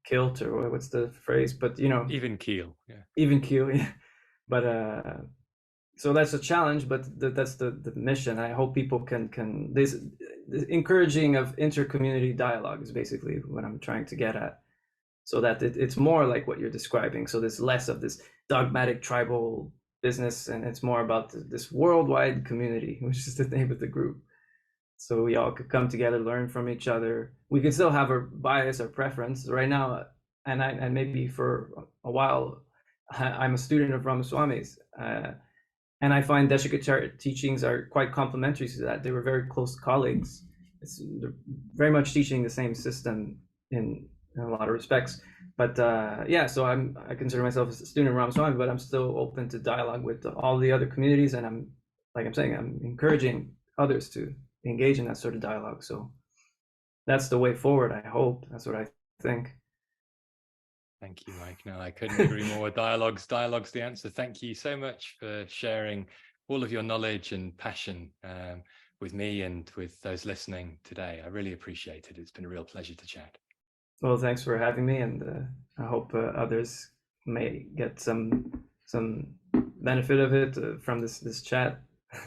Speaker 1: kilt, or what's the phrase? But you know,
Speaker 2: even keel, yeah,
Speaker 1: even keel. Yeah. But so that's a challenge, but that's the mission. I hope people can this encouraging of inter-community dialogue is basically what I'm trying to get at, so that it's more like what you're describing. So there's less of this dogmatic tribal business, and it's more about this worldwide community, which is the name of the group. So we all could come together, learn from each other. We could still have our bias or preference right now, and maybe for a while, I'm a student of Ramaswamy's, and I find Desikachar teachings are quite complementary to that. They were very close colleagues. They're very much teaching the same system in a lot of respects. But yeah, so I consider myself a student of Ramaswamy, but I'm still open to dialogue with all the other communities, and I'm saying, I'm encouraging others to engage in that sort of dialogue. So that's the way forward, I hope. That's what I think.
Speaker 2: Thank you, Mike. No, I couldn't agree more. Dialogue's the answer. Thank you so much for sharing all of your knowledge and passion with me and with those listening today. I really appreciate it. It's been a real pleasure to chat.
Speaker 1: Well, thanks for having me, and I hope others may get some benefit of it from this chat.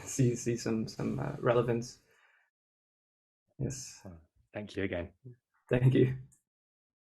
Speaker 1: see some relevance. Yes.
Speaker 2: Well, thank you again.
Speaker 1: Thank you.